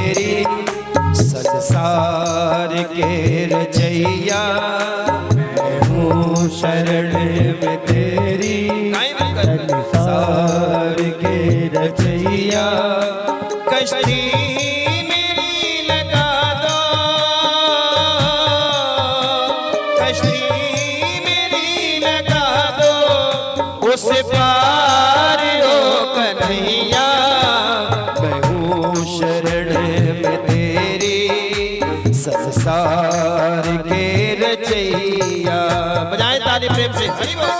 तेरी, संसार के रचैया मैं हूँ शरण में तेरी। संसार के रचैया कश्ती मेरी लगा दो, कश्ती मेरी लगा दो, उस पार हो कन्हैया मैं हूँ शरण में तेरी, संसार के रचैया। बजाएं ताली प्रेम से, हरि बोल।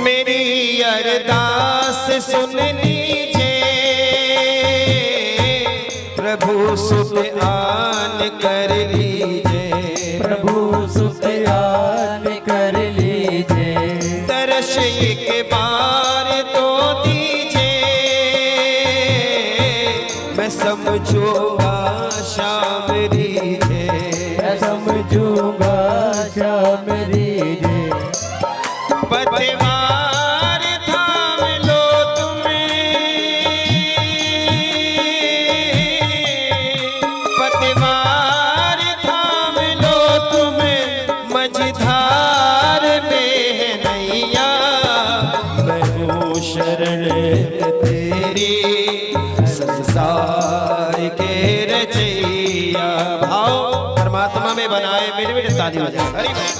मेरी अरदास सुन लीजिए, प्रभु सुख आन कर लीजिए, प्रभु सुख आन कर लीजिए। तरस एक बार तो दीजिए, मैं समझूंगा शाम रीझे, मैं समझूंगा शाम रीझे। पतवार थाम लो तुम्हें, पतवार थाम लो तुम्हें, मझधार में है नैया मैं हूँ शरण तेरी, संसार के रचैया। भाव परमात्मा में बनाए, मेरे मेरे ताली बजाए, हरि बोल।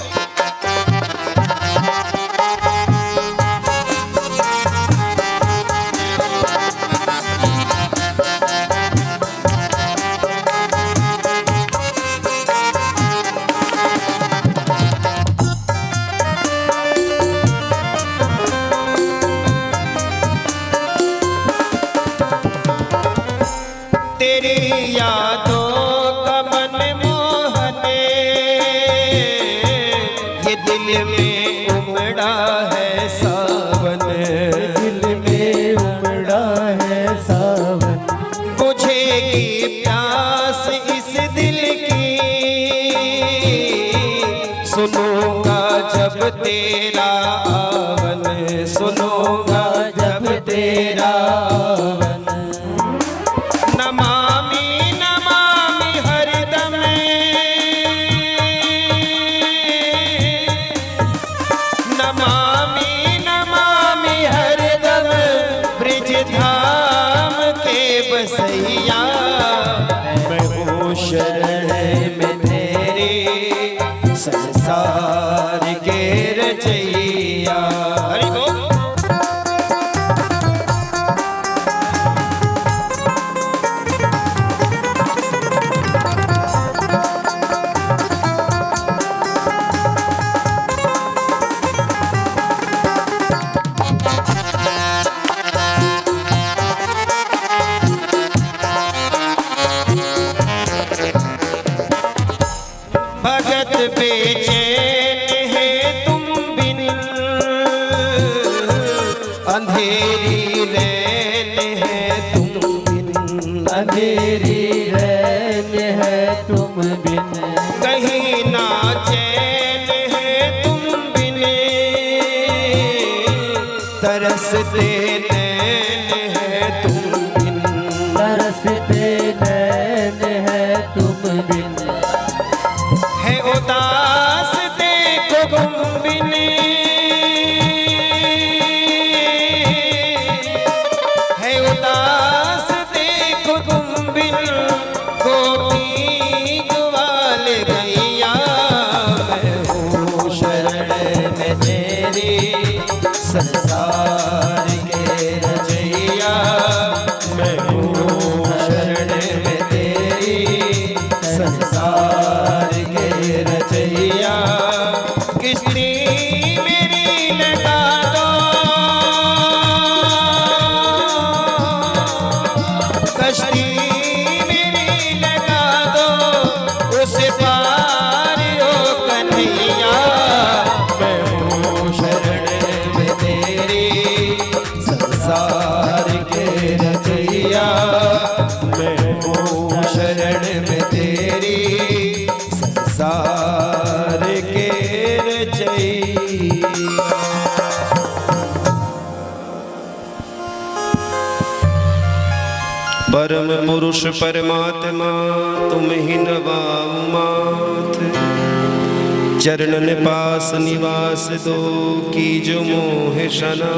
तेरी यादों का मन मोहने, ये दिल में उमड़ा है सावन, दिल में उमड़ा है सावन। बुझेगी प्यास इस दिल की, सुनूंगा जब तेरा आवन, सुनूंगा जब तेरा आवन। नमामि नमामि हरदम, नमामि नमामि हरदम, ब्रिज धाम के बसैया मैं हूँ शरण में तेरी, संसार के रचैया। हरि बोल। भगत बेचैन है तुम बिन, अंधेरी रैन है तुम बिन, अंधेरी रैन है तुम बिन। कहीं ना चैन है तुम बिन, तरसते नैन है तुम बिन, तरसते नैन है तुम बिन। है उदास देखो तुम बिन, है उदास देखो तुम बिन, गोपी ग्वाल गैया मैं हूँ शरण में तेरी, संसार के रचैया मैं हूँ शरण में तेरी, संसार के रचैया। किस्ती मेरी लगा दो, कश्ती मेरी लगा दो, उस पार हो कन्हैया मैं हूँ रचैया। परम पुरुष परमात्मा तुम ही नवाऊ माथ, चरणन पास निवास दो की जो मोह शना।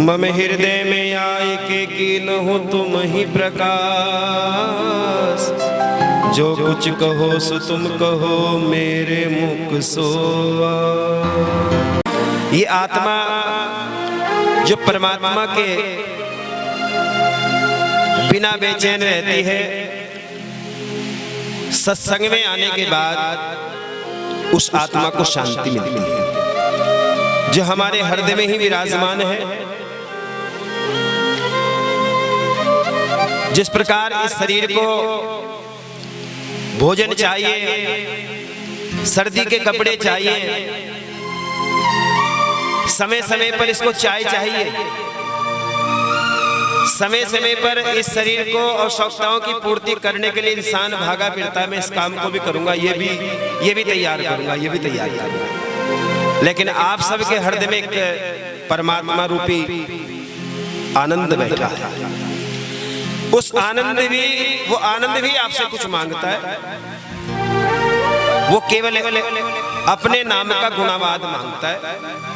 मम हृदय में आए के कीनहु तुम ही प्रकाश, जो कुछ कहो सो तुम कहो मेरे मुख सोआ। ये आत्मा जो परमात्मा के बिना बेचैन रहती है, सत्संग में आने के बाद उस आत्मा को शांति मिलती है, जो हमारे हृदय में ही विराजमान है। जिस प्रकार इस शरीर को भोजन चाहिए, सर्दी के कपड़े चाहिए, समय समय पर इसको चाय चाहिए, समय समय पर इस शरीर को आवश्यकताओं की पूर्ति करने के लिए इंसान भागा फिरता है। मैं इस काम को भी करूंगा, ये भी तैयार करूंगा, ये भी तैयार करूंगा। लेकिन आप सबके हृदय में एक परमात्मा रूपी आनंद बैठा है। उस आनंद भी आपसे कुछ मांगता है। वो केवल अपने नाम का गुणावाद मांगता है,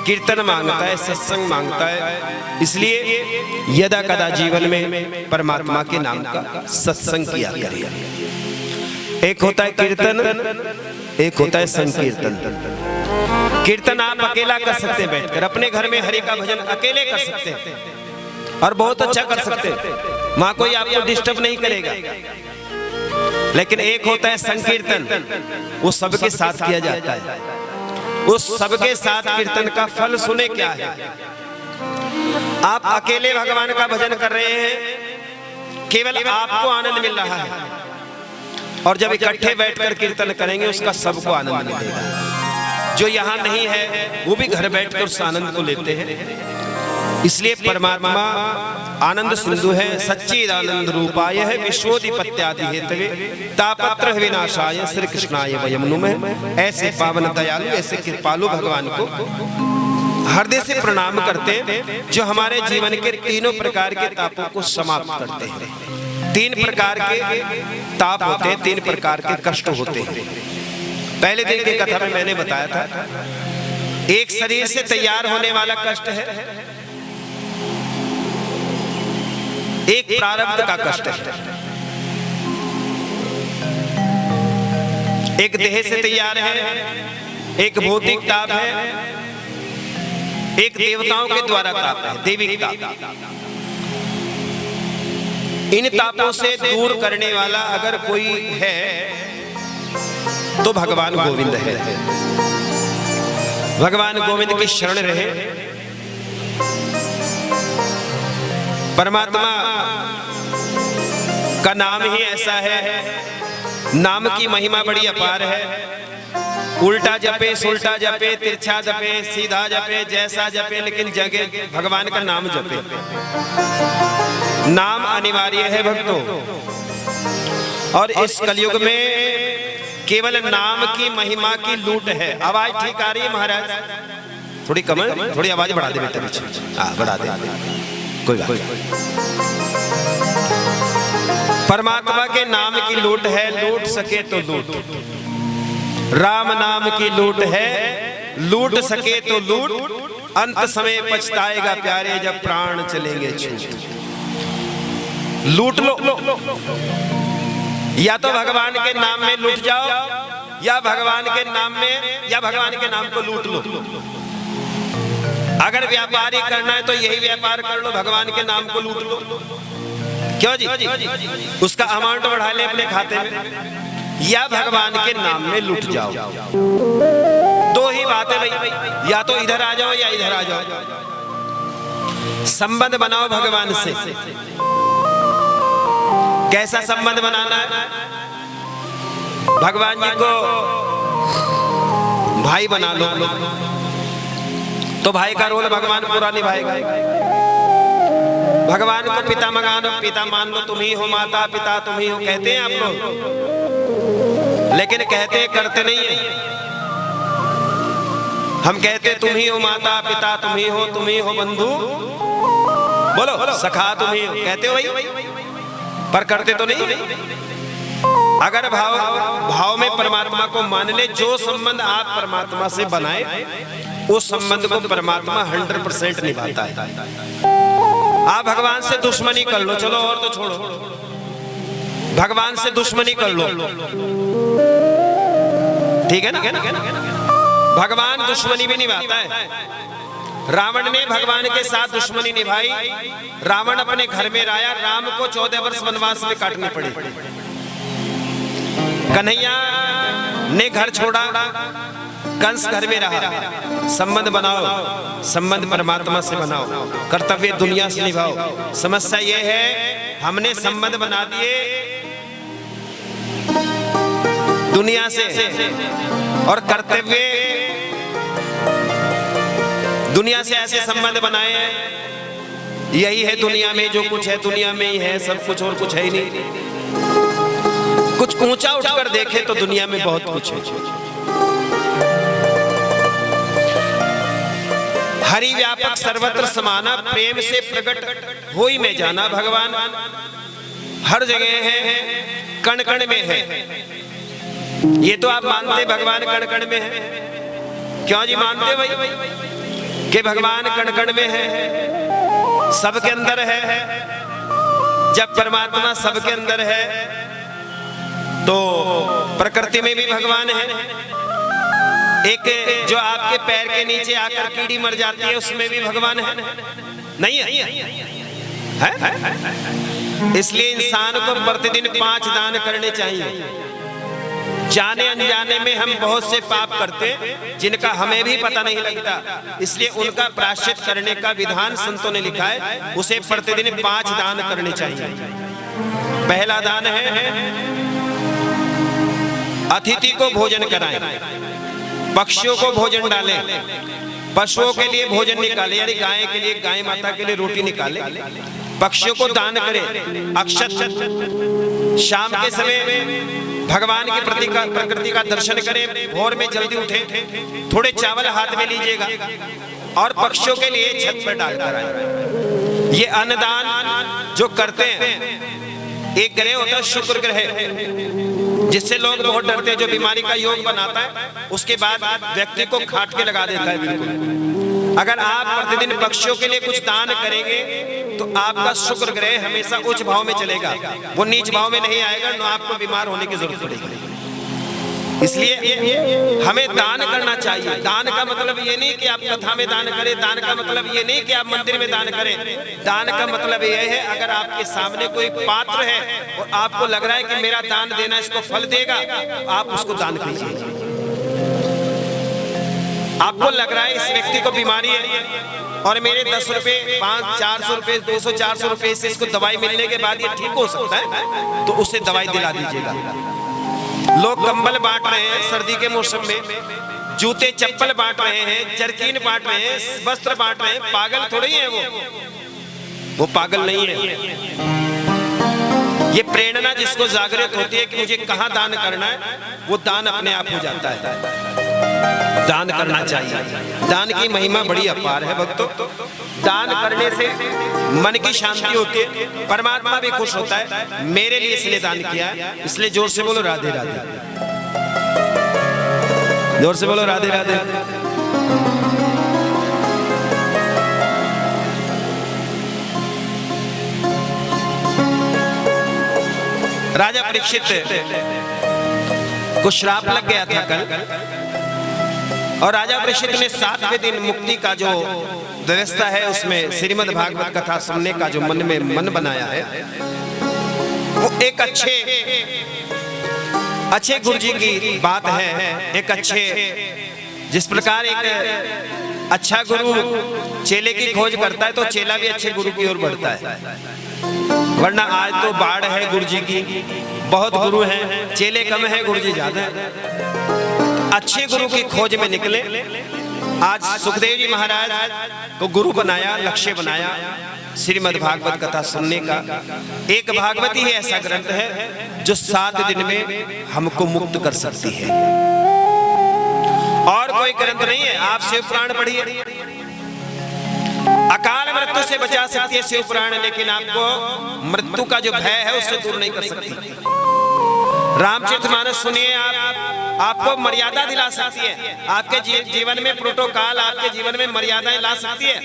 कीर्तन मांगता है, सत्संग मांगता है। इसलिए यदा कदा जीवन में परमात्मा के नाम का सत्संग किया करिए। एक होता है कीर्तन, एक होता है संकीर्तन। कीर्तन आप अकेला कर सकते हैं, बैठकर अपने घर में हरि का भजन अकेले कर सकते हैं और बहुत अच्छा कर सकते हैं, वहां कोई आपको डिस्टर्ब नहीं करेगा। लेकिन एक होता है संकीर्तन, वो सबके साथ किया जाता है। उस सबके साथ कीर्तन का फल सुने क्या है। आप अकेले भगवान का भजन कर रहे हैं, केवल आपको आनंद मिल रहा है, और जब इकट्ठे बैठकर कीर्तन करेंगे उसका सबको आनंद मिलेगा। जो यहाँ नहीं है वो भी घर बैठकर उस आनंद को लेते हैं। इसलिए परमात्मा आनंद सिंधु है, सच्चिदानंद रूपाय है, विश्वोधिपत्यादि हेतवे तापत्र विनाशाय श्री कृष्णाय वयम नुमः। ऐसे पावन दयालु, ऐसे कृपालु भगवान को हृदय से प्रणाम करते हैं, जो हमारे जीवन के तीनों प्रकार के तापों को समाप्त करते हैं। तीन प्रकार के ताप होते हैं, तीन प्रकार के कष्ट होते हैं। पहले दिन की कथा में मैंने बताया था, एक शरीर से तैयार होने वाला कष्ट है, एक प्रारब्ध का कष्ट है। एक देह से तैयार है, एक भौतिक ताप है, एक देवताओं के द्वारा ताप है, दैविक ताप। इन तापों से दूर करने वाला अगर कोई है तो भगवान गोविंद है। भगवान गोविंद की शरण रहे। परमात्मा का नाम ही ऐसा है, नाम की महिमा बड़ी अपार है। उल्टा जपे, सुल्टा जपे, तिरछा जपे, सीधा जपे, जैसा जपे, लेकिन जगह भगवान का नाम जपे। नाम अनिवार्य है भक्तों। और इस कलयुग में केवल नाम की महिमा की लूट है। आवाज ठीक आ रही है महाराज? थोड़ी कम है, थोड़ी आवाज बढ़ा दे बेटा पीछे। बढ़ा दे, कोई बात। परमात्मा के नाम की लूट है, लूट सके तो लूट। राम नाम की लूट है, लूट सके तो लूट। अंत समय पछताएगा प्यारे, जब प्राण चलेंगे छूट। लूट लो, या तो भगवान के नाम में लूट जाओ, या भगवान के नाम में, या भगवान के नाम को लूट लो। अगर व्यापारी करना है तो यही व्यापार कर लो, भगवान के नाम को लूट लो। क्यों जी? उसका अमाउंट बढ़ा ले अपने खाते में, या भगवान के नाम में लूट जाओ। दो ही बातें भाई, या तो इधर आ जाओ या इधर आ जाओ। संबंध बनाओ भगवान से। कैसा संबंध बनाना है? भगवान जी को भाई बना लो, तो भाई का रोल भगवान पूरा निभाएगा। भगवान को पिता पिता मान लो, तुम ही हो माता पिता, तुम ही हो, कहते हैं आप लोग, लेकिन कहते करते नहीं है। हम कहते तुम ही हो माता पिता, तुम ही हो बंधु, बोलो सखा तुम ही हो, कहते हो भाई, पर करते तो नहीं। अगर भाव में परमात्मा को मान ले, जो संबंध आप परमात्मा से बनाए उस संबंध को परमात्मा 100% निभाता है। आप भगवान से दुश्मनी कर लो, चलो और तो छोड़ो, भगवान से दुश्मनी कर लो, ठीक है ना? भगवान दुश्मनी भी निभाता है। रावण ने भगवान के साथ दुश्मनी निभाई, रावण अपने घर में आया, राम को 14 वर्ष वनवास में काटने पड़े। कन्हैया ने घर छोड़ा, कंस घर में रहा। संबंध बनाओ, संबंध परमात्मा से बनाओ, कर्तव्य दुनिया से निभाओ। समस्या ये है हमने संबंध बना दिए दुनिया से और कर्तव्य दुनिया से ऐसे संबंध बनाए हैं, यही है दुनिया में, जो कुछ है दुनिया में ही है सब कुछ, और कुछ है ही नहीं। कुछ ऊंचा उठकर देखे तो दुनिया में बहुत कुछ है। हरि व्यापक सर्वत्र समाना, प्रेम से प्रकट होई में जाना। भगवान हर जगह है, कण कण में है। ये तो आप मानते भगवान कण कण में है, क्यों जी मानते भाई कि भगवान कण कण में है, सबके अंदर है। जब परमात्मा सबके अंदर है तो प्रकृति में भी भगवान है। एक जो आपके पैर के नीचे आकर कीड़ी मर जाती है उसमें भी भगवान है, नहीं है? इसलिए इंसान को प्रतिदिन 5 दान करने चाहिए। जाने अनजाने में हम बहुत से पाप करते जिनका हमें भी पता नहीं लगता, इसलिए उनका प्रायश्चित करने का विधान संतों ने लिखा है। उसे प्रतिदिन 5 दान करने चाहिए। पहला दान है अतिथि को भोजन कराएं, पक्षियों को भोजन डालें, पशुओं के लिए भोजन निकालें, यानी गाय के लिए, गाय माता के लिए रोटी निकालें, पक्षियों को दान करें। अक्षत शाम के समय भगवान की प्रकृति का दर्शन करें, भोर में जल्दी उठे, थोड़े चावल हाथ में लीजिएगा और पक्षियों के लिए छत पर डालकर आए। ये अन्नदान जो करते हैं, एक ग्रह होता है शुक्र ग्रह, जिससे लोग बहुत डरते हैं। जो बीमारी का योग बनाता है उसके बाद व्यक्ति को खाट के लगा देता है बिल्कुल। अगर आप प्रतिदिन पक्षियों के लिए कुछ दान करेंगे तो आपका शुक्र ग्रह हमेशा उच्च भाव में चलेगा, वो नीच भाव में नहीं आएगा, न आपको बीमार होने की जरूरत पड़ेगी। इसलिए हमें दान करना चाहिए। दान का मतलब ये नहीं कि आप कथा में दान करें, दान का मतलब ये नहीं कि आप मंदिर में दान करें। दान का मतलब ये है अगर आपके सामने कोई पात्र है और आपको लग रहा है कि मेरा दान देना इसको फल देगा, आप उसको दान कीजिए। आपको लग रहा है इस व्यक्ति को बीमारी है और मेरे 10 रुपए, 400 रुपए, 200, 400 रुपए से इसको दवाई मिलने के बाद ये ठीक हो सकता है, तो उसे दवाई दिला दीजिएगा। लोग कंबल बांट रहे हैं सर्दी के मौसम में, जूते चप्पल बांट रहे हैं, जरकीन बांट रहे हैं, वस्त्र बांट रहे हैं। पागल थोड़ी है वो पागल नहीं है। ये प्रेरणा जिसको जागृत होती है कि मुझे कहाँ दान करना है, वो दान अपने आप हो जाता है। दान करना चाहिए। दान की महिमा बड़ी अपार है भक्तों। दान करने से मन की शांति होती है, परमात्मा भी खुश होता है। मेरे लिए इसलिए दान किया है, इसलिए जोर से बोलो राधे राधे, जोर से बोलो राधे राधे। राजा परीक्षित को श्राप लग गया था कल, और राजा परीक्षित ने 7वें दिन मुक्ति का जो व्यवस्था है उसमें श्रीमद् भागवत कथा सुनने का जो मन में मन बनाया है, वो एक अच्छे गुरु जी की बात है। एक अच्छे, जिस प्रकार एक अच्छा गुरु चेले की खोज करता है तो चेला भी अच्छे गुरु की ओर बढ़ता है। वरना आज तो बाढ़ है गुरु जी की, बहुत गुरु हैं, चेले कम है, गुरु जी ज्यादा है। अच्छे गुरु की खोज में निकले। आज सुखदेव जी महाराज को गुरु बनाया, लक्ष्य बनाया श्रीमद् भागवत कथा सुनने का। एक भागवत ही ऐसा ग्रंथ है जो 7 दिन में हमको मुक्त कर सकती है। और कोई ग्रंथ नहीं है। आप शिव पुराण पढ़िए, अकाल मृत्यु से बचा सकती है शिव पुराण, लेकिन आपको मृत्यु का जो भय है उससे दूर नहीं कर सकती। रामचरितमानस सुनिए, आपको मर्यादा दिला सकती है, आपके जीवन में प्रोटोकॉल, आपके जीवन में मर्यादाएं ला सकती है,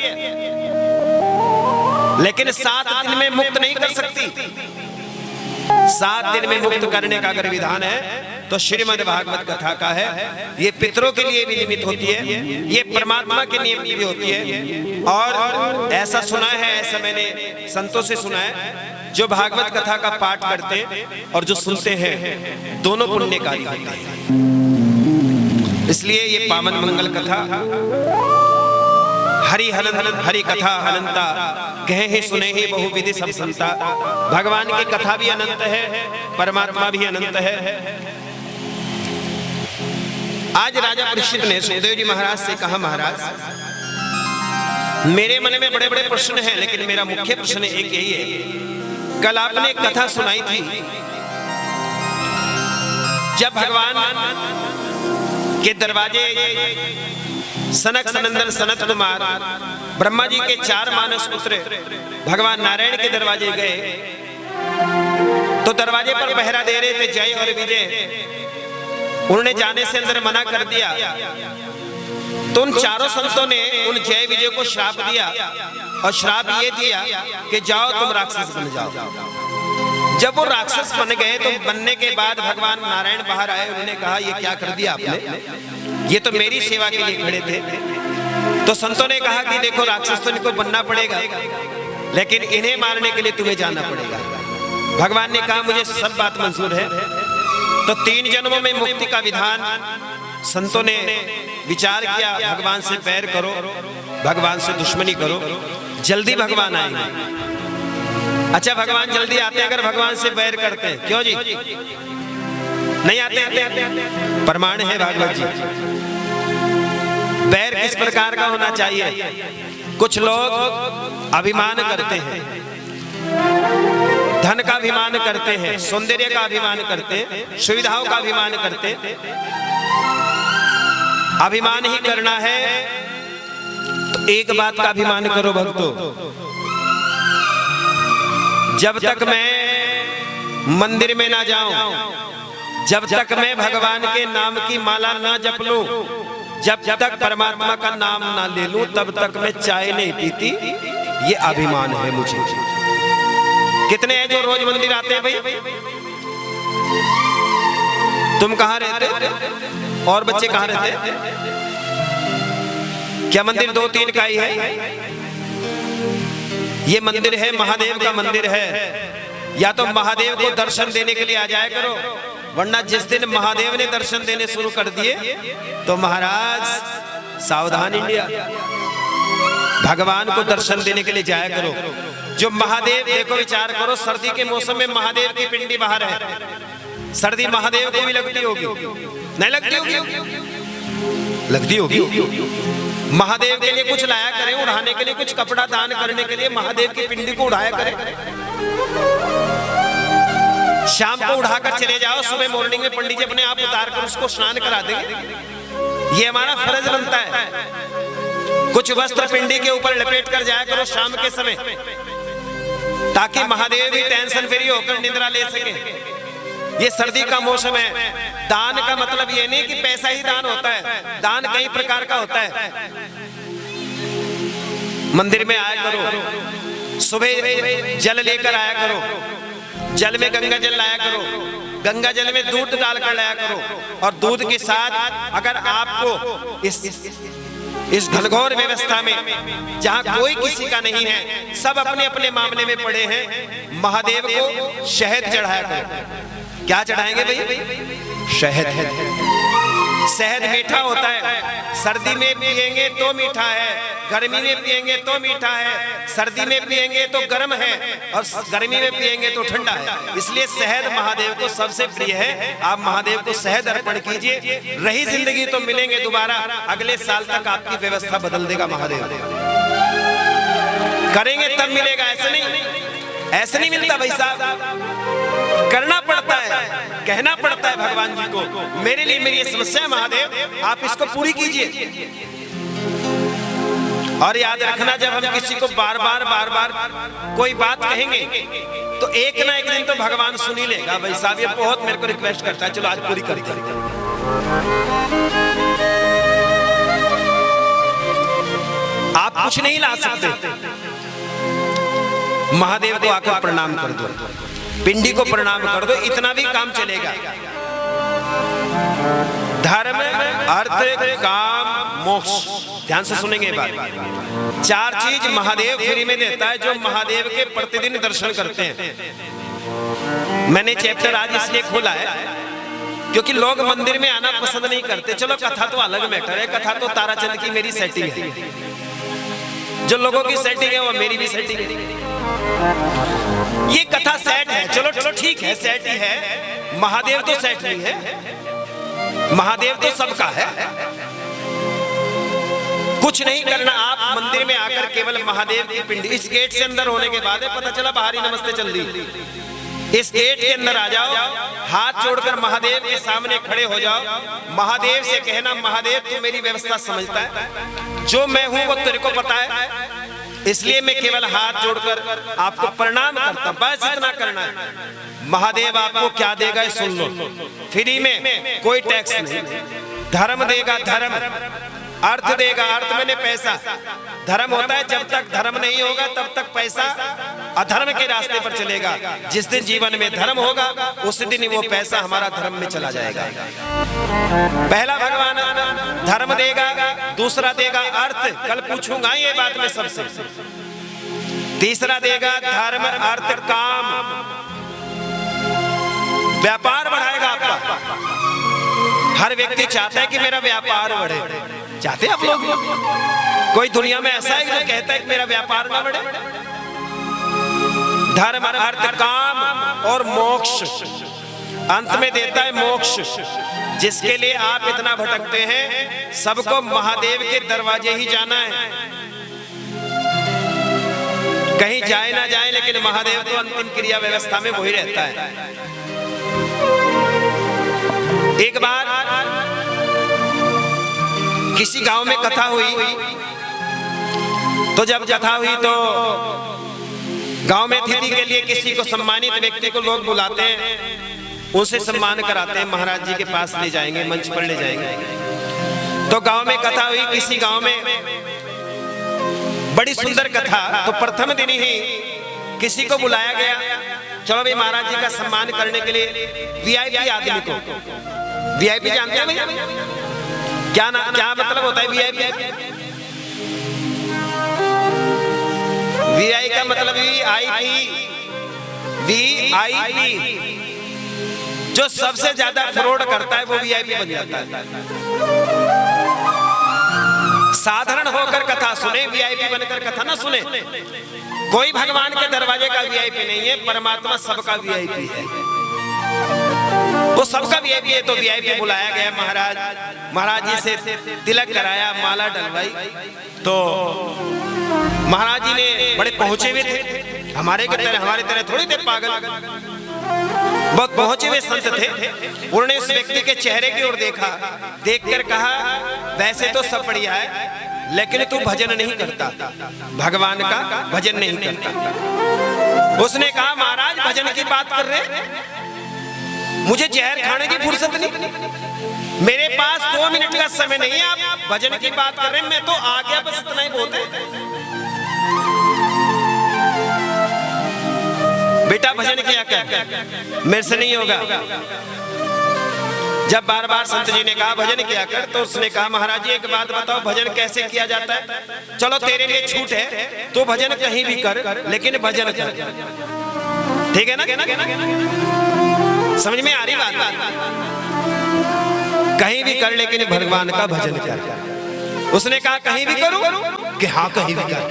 लेकिन 7 दिन में मुक्त नहीं कर सकती। 7 दिन में मुक्त करने का अगर विधान है तो श्रीमद् भागवत कथा का है। ये पितरों के लिए भी निमित्त होती है, ये परमात्मा के नियम की भी होती है। और ऐसा सुना है, ऐसा मैंने संतों से सुना है, जो भागवत कथा का पाठ करते और जो सुनते हैं दोनों पुण्यकारी होते हैं। इसलिए ये पावन मंगल कथा हरि हनन हरि कथा अनंता, कहे ही सुने ही बहुविधि सब संता। भगवान की कथा भी अनंत है, परमात्मा भी अनंत है। आज राजा परीक्षित ने सुखदेव जी महाराज से कहा, महाराज मेरे मन में बड़े बड़े प्रश्न हैं, लेकिन मेरा मुख्य प्रश्न एक यही है। कल आपने एक कथा सुनाई थी, जब भगवान के दरवाजे सनक सनंदन सनत कुमार ब्रह्मा जी के 4 मानस पुत्र भगवान नारायण के दरवाजे गए, तो दरवाजे पर पहरा दे रहे थे जय और विजय। उन्होंने जाने से अंदर मना कर दिया, तो उन चारों संतों ने उन जय विजय को श्राप दिया, और श्राप ये दिया कि जाओ तुम राक्षस बन जाओ। जब वो राक्षस बन गए तो बनने के बाद भगवान नारायण बाहर आए, उन्होंने कहा ये क्या कर दिया आपने, ये तो मेरी सेवा के लिए खड़े थे। तो संतों ने कहा कि देखो राक्षस तो इनको बनना पड़ेगा, लेकिन इन्हें मारने के लिए तुम्हें जाना पड़ेगा। भगवान ने कहा मुझे सब बात मंजूर है। तो 3 जन्मों में मुक्ति का विधान संतों ने विचार किया, भगवान से बैर करो, भगवान से दुश्मनी करो, जल्दी भगवान आएंगे। अच्छा, भगवान जल्दी आते अगर भगवान से बैर करते हैं, क्यों जी नहीं आते? प्रमाण है भागवत जी। बैर किस प्रकार का होना चाहिए? कुछ लोग अभिमान करते हैं, धन का अभिमान करते हैं, सौंदर्य का अभिमान करते हैं, सुविधाओं का अभिमान करते हैं। अभिमान ही करना है तो एक बात का अभिमान करो भक्तों, जब तक मैं मंदिर में ना जाऊं, जब तक मैं भगवान के नाम की माला ना जप लूं, जब तक परमात्मा का नाम ना ले लूं, तब तक मैं चाय नहीं पीती। ये अभिमान है मुझे। कितने हैं जो रोज मंदिर आते हैं भाई? तुम कहां रहते और बच्चे कहां रहते? क्या मंदिर 2-3 का ही है? ये मंदिर है, महादेव का मंदिर है। या तो महादेव को दर्शन देने के लिए आ जाया करो, वरना जिस दिन महादेव ने दर्शन देने शुरू कर दिए तो महाराज सावधान इंडिया। भगवान को दर्शन देने के लिए जाया करो। जो महादेव, देखो विचार करो, सर्दी के मौसम में महादेव की पिंडी बाहर है, सर्दी महादेव को भी लगती होगी, नहीं लगती होगी? लगती होगी। महादेव के लिए कुछ लाया करें, उड़ाने के लिए कुछ कपड़ा दान करने के लिए महादेव की पिंडी को उड़ाया करें। शाम को उड़ाकर चले जाओ, सुबह मॉर्निंग में पंडित जी अपने आप उतार कर उसको स्नान करा देंगे। ये हमारा फर्ज बनता है। कुछ वस्त्र पिंडी के ऊपर लपेट कर जाया करो शाम के समय, ताकि महादेव भी टेंशन फ्री होकर निद्रा ले सके। ये सर्दी का मौसम है। दान का मतलब ये नहीं कि पैसा ही दान होता है, दान कई प्रकार का होता है। मंदिर में आया करो, सुबह जल लेकर आया करो, जल में गंगा जल लाया करो, गंगा जल में दूध डालकर लाया करो, और दूध के साथ अगर आपको इस घनघोर व्यवस्था में जहां कोई किसी का नहीं है, सब अपने अपने मामले में पड़े हैं, महादेव को शहद चढ़ाया करो। क्या चढ़ाएंगे भाई? शहद। शहद मीठा होता है, सर्दी में पिएंगे तो मीठा है, गर्मी में पिएंगे तो मीठा है, सर्दी में पिएंगे तो गर्म है, और गर्मी में पिएंगे तो ठंडा है। इसलिए शहद महादेव को सबसे प्रिय है। आप महादेव को शहद अर्पण कीजिए। रही जिंदगी तो मिलेंगे दोबारा, अगले साल तक आपकी व्यवस्था बदल देगा महादेव। करेंगे तब मिलेगा, ऐसे नहीं मिलता भाई साहब, करना पड़ता पड़ता है, कहना पड़ता है भगवान जी को, मेरे लिए मेरी ये समस्या है महादेव, आप इसको पूरी कीजिए। और याद रखना, जब हम किसी को बार बार कोई बात कहेंगे तो एक ना एक दिन तो भगवान सुन ही लेगा। भाई साहब ये बहुत मेरे को रिक्वेस्ट करता है, चलो आज पूरी कर दे। आप कुछ नहीं ला सकते, महादेव को आकर प्रणाम कर दो, पिंडी को प्रणाम कर दो, इतना भी काम चलेगा। धर्म, अर्थ, काम, मोक्ष, ध्यान से सुनेंगे बात। 4 चीज महादेव फ्री में देता है जो महादेव के प्रतिदिन दर्शन करते हैं। मैंने चैप्टर आज इसलिए खोला है क्योंकि लोग मंदिर में आना पसंद नहीं करते। चलो कथा तो अलग मैटर है, कथा तो ताराचंद की मेरी सेटिंग है, जो लोगों की सेटिंग है वो मेरी भी सेटिंग है। ये कथा सेट है, चलो ठीक है, सेट ही है। महादेव तो सेट नहीं है, महादेव तो सबका है। कुछ नहीं करना, आप मंदिर में आकर केवल महादेव की पिंडी, इस गेट से अंदर होने के बाद पता चला बाहरी नमस्ते चल दी, इस गेट के अंदर आ जाओ, हाथ जोड़कर महादेव के सामने खड़े हो जाओ, महादेव से कहना, महादेव तू मेरी व्यवस्था समझता है, जो मैं हूं वो तेरे को पता है, इसलिए मैं केवल हाथ जोड़कर आपको प्रणाम करता हूं, बस इतना करना है। महादेव आपको क्या देगा सुन लो, फ्री में, कोई टैक्स नहीं। धर्म देगा, धर्म, अर्थ देगा, अर्थ मैंने पैसा। धर्म होता है, जब तक धर्म नहीं होगा तब तक पैसा अधर्म के रास्ते पर चलेगा। जिस दिन जीवन में धर्म होगा उस दिन वो पैसा हमारा धर्म में चला जाएगा। पहला भगवान धर्म देगा, दूसरा देगा अर्थ, कल पूछूंगा ये बात मैं सबसे। तीसरा देगा धर्म, अर्थ, काम, व्यापार बढ़ाएगा आपका। हर व्यक्ति चाहता है कि मेरा व्यापार बढ़े, चाहते हैं आप लोग? कोई दुनिया में ऐसा है जो कहता है कि मेरा व्यापार ना बढ़े? धर्म, अर्थ, काम और मोक्ष, अंत में देता है मोक्ष, जिसके लिए आप इतना भटकते हैं। सबको महादेव के दरवाजे ही जाना है, कहीं जाए ना जाए, लेकिन महादेव तो अंतिम क्रिया व्यवस्था में वही रहता है। एक बार किसी गांव में कथा हुई, तो जब कथा हुई तो गांव में अतिथि के लिए किसी को सम्मानित व्यक्ति को लोग बुलाते हैं, उसे सम्मान कराते हैं, महाराज जी के पास ले जाएंगे, मंच पर ले जाएंगे। तो गांव में कथा हुई, किसी गांव में बड़ी सुंदर कथा। तो प्रथम दिन ही किसी को बुलाया गया, चलो भाई महाराज जी का सम्मान करने के लिए वीआईपी आदमी को। वीआईपी जानते हैं भैया? क्या मतलब होता है वीआईपी? वीआई का मतलब वीआईपी, जो सबसे ज्यादा फ्रॉड करता है वो वीआईपी बन जाता है। साधारण होकर कथा सुने, वीआईपी बनकर कथा ना सुने। कोई भगवान के दरवाजे का वीआईपी नहीं है, परमात्मा सबका वीआईपी है, वो सबका वीआईपी है। तो वीआईपी बुलाया गया, महाराज जी से तिलक कराया, माला डलवाई। तो महाराज जी ने बड़े पहुंचे हुए थे, हमारे तरह थोड़ी थे पागल, बहुत पहुंचे हुए संत थे। उन्होंने उस व्यक्ति के चेहरे की ओर देखा, देखकर कहा, वैसे तो सब बढ़िया है, लेकिन तू भजन नहीं करता, भगवान का भजन नहीं करता। उसने कहा, महाराज भजन की बात कर रहे, मुझे जहर खाने की फुर्सत नहीं, मेरे पास 2 मिनट का समय नहीं है, आप भजन की बात कर रहे हैं, मैं तो आ गया, बस इतना ही बोलते। बेटा भजन किया कर, मेरे से नहीं होगा। जब बार बार संत जी ने कहा भजन किया कर, तो उसने कहा, महाराज जी एक बात बताओ, भजन कैसे किया जाता है? चलो तेरे लिए छूट है, तो भजन कहीं भी कर, लेकिन भजन कर, ठीक है ना? समझ में आ रही बात? कहीं भी कर, लेकिन भगवान का भजन कर। उसने कहा कहीं भी करूं? कि हाँ कहीं भी कर।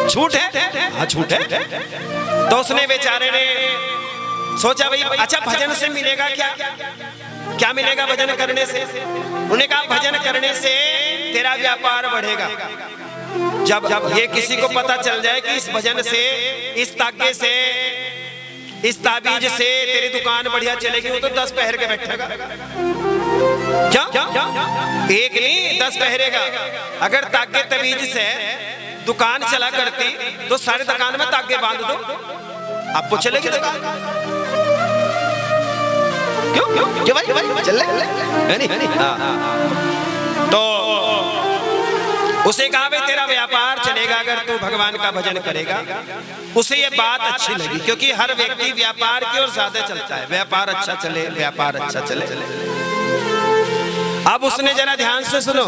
छूट है? हाँ छूट है। तो उसने बेचारे ने सोचा, भाई अच्छा भजन से मिलेगा क्या? क्या मिलेगा भजन करने से? उन्होंने कहा भजन करने से तेरा व्यापार बढ़ेगा। जब ये किसी को पता चल जाए कि इस भजन से, इस ताके से इस ताबीज से तेरी दुकान बढ़िया चलेगी, वो तो 10 पहर के बैठेगा। क्या एक नहीं 10 पहरेगा। अगर तागे तबीज से दुकान चला करती तो सारे दुकान में तागे बांध दो, आपको चलेगी दुकान। क्यों भाई चल है नहीं? तो उसे कहा भाई तेरा व्यापार चलेगा अगर तू भगवान का भजन करेगा। उसे ये बात अच्छी लगी, क्योंकि हर व्यक्ति व्यापार की ओर ज्यादा चलता है, व्यापार अच्छा चले, व्यापार अच्छा चले। अब उसने जरा ध्यान से सुनो,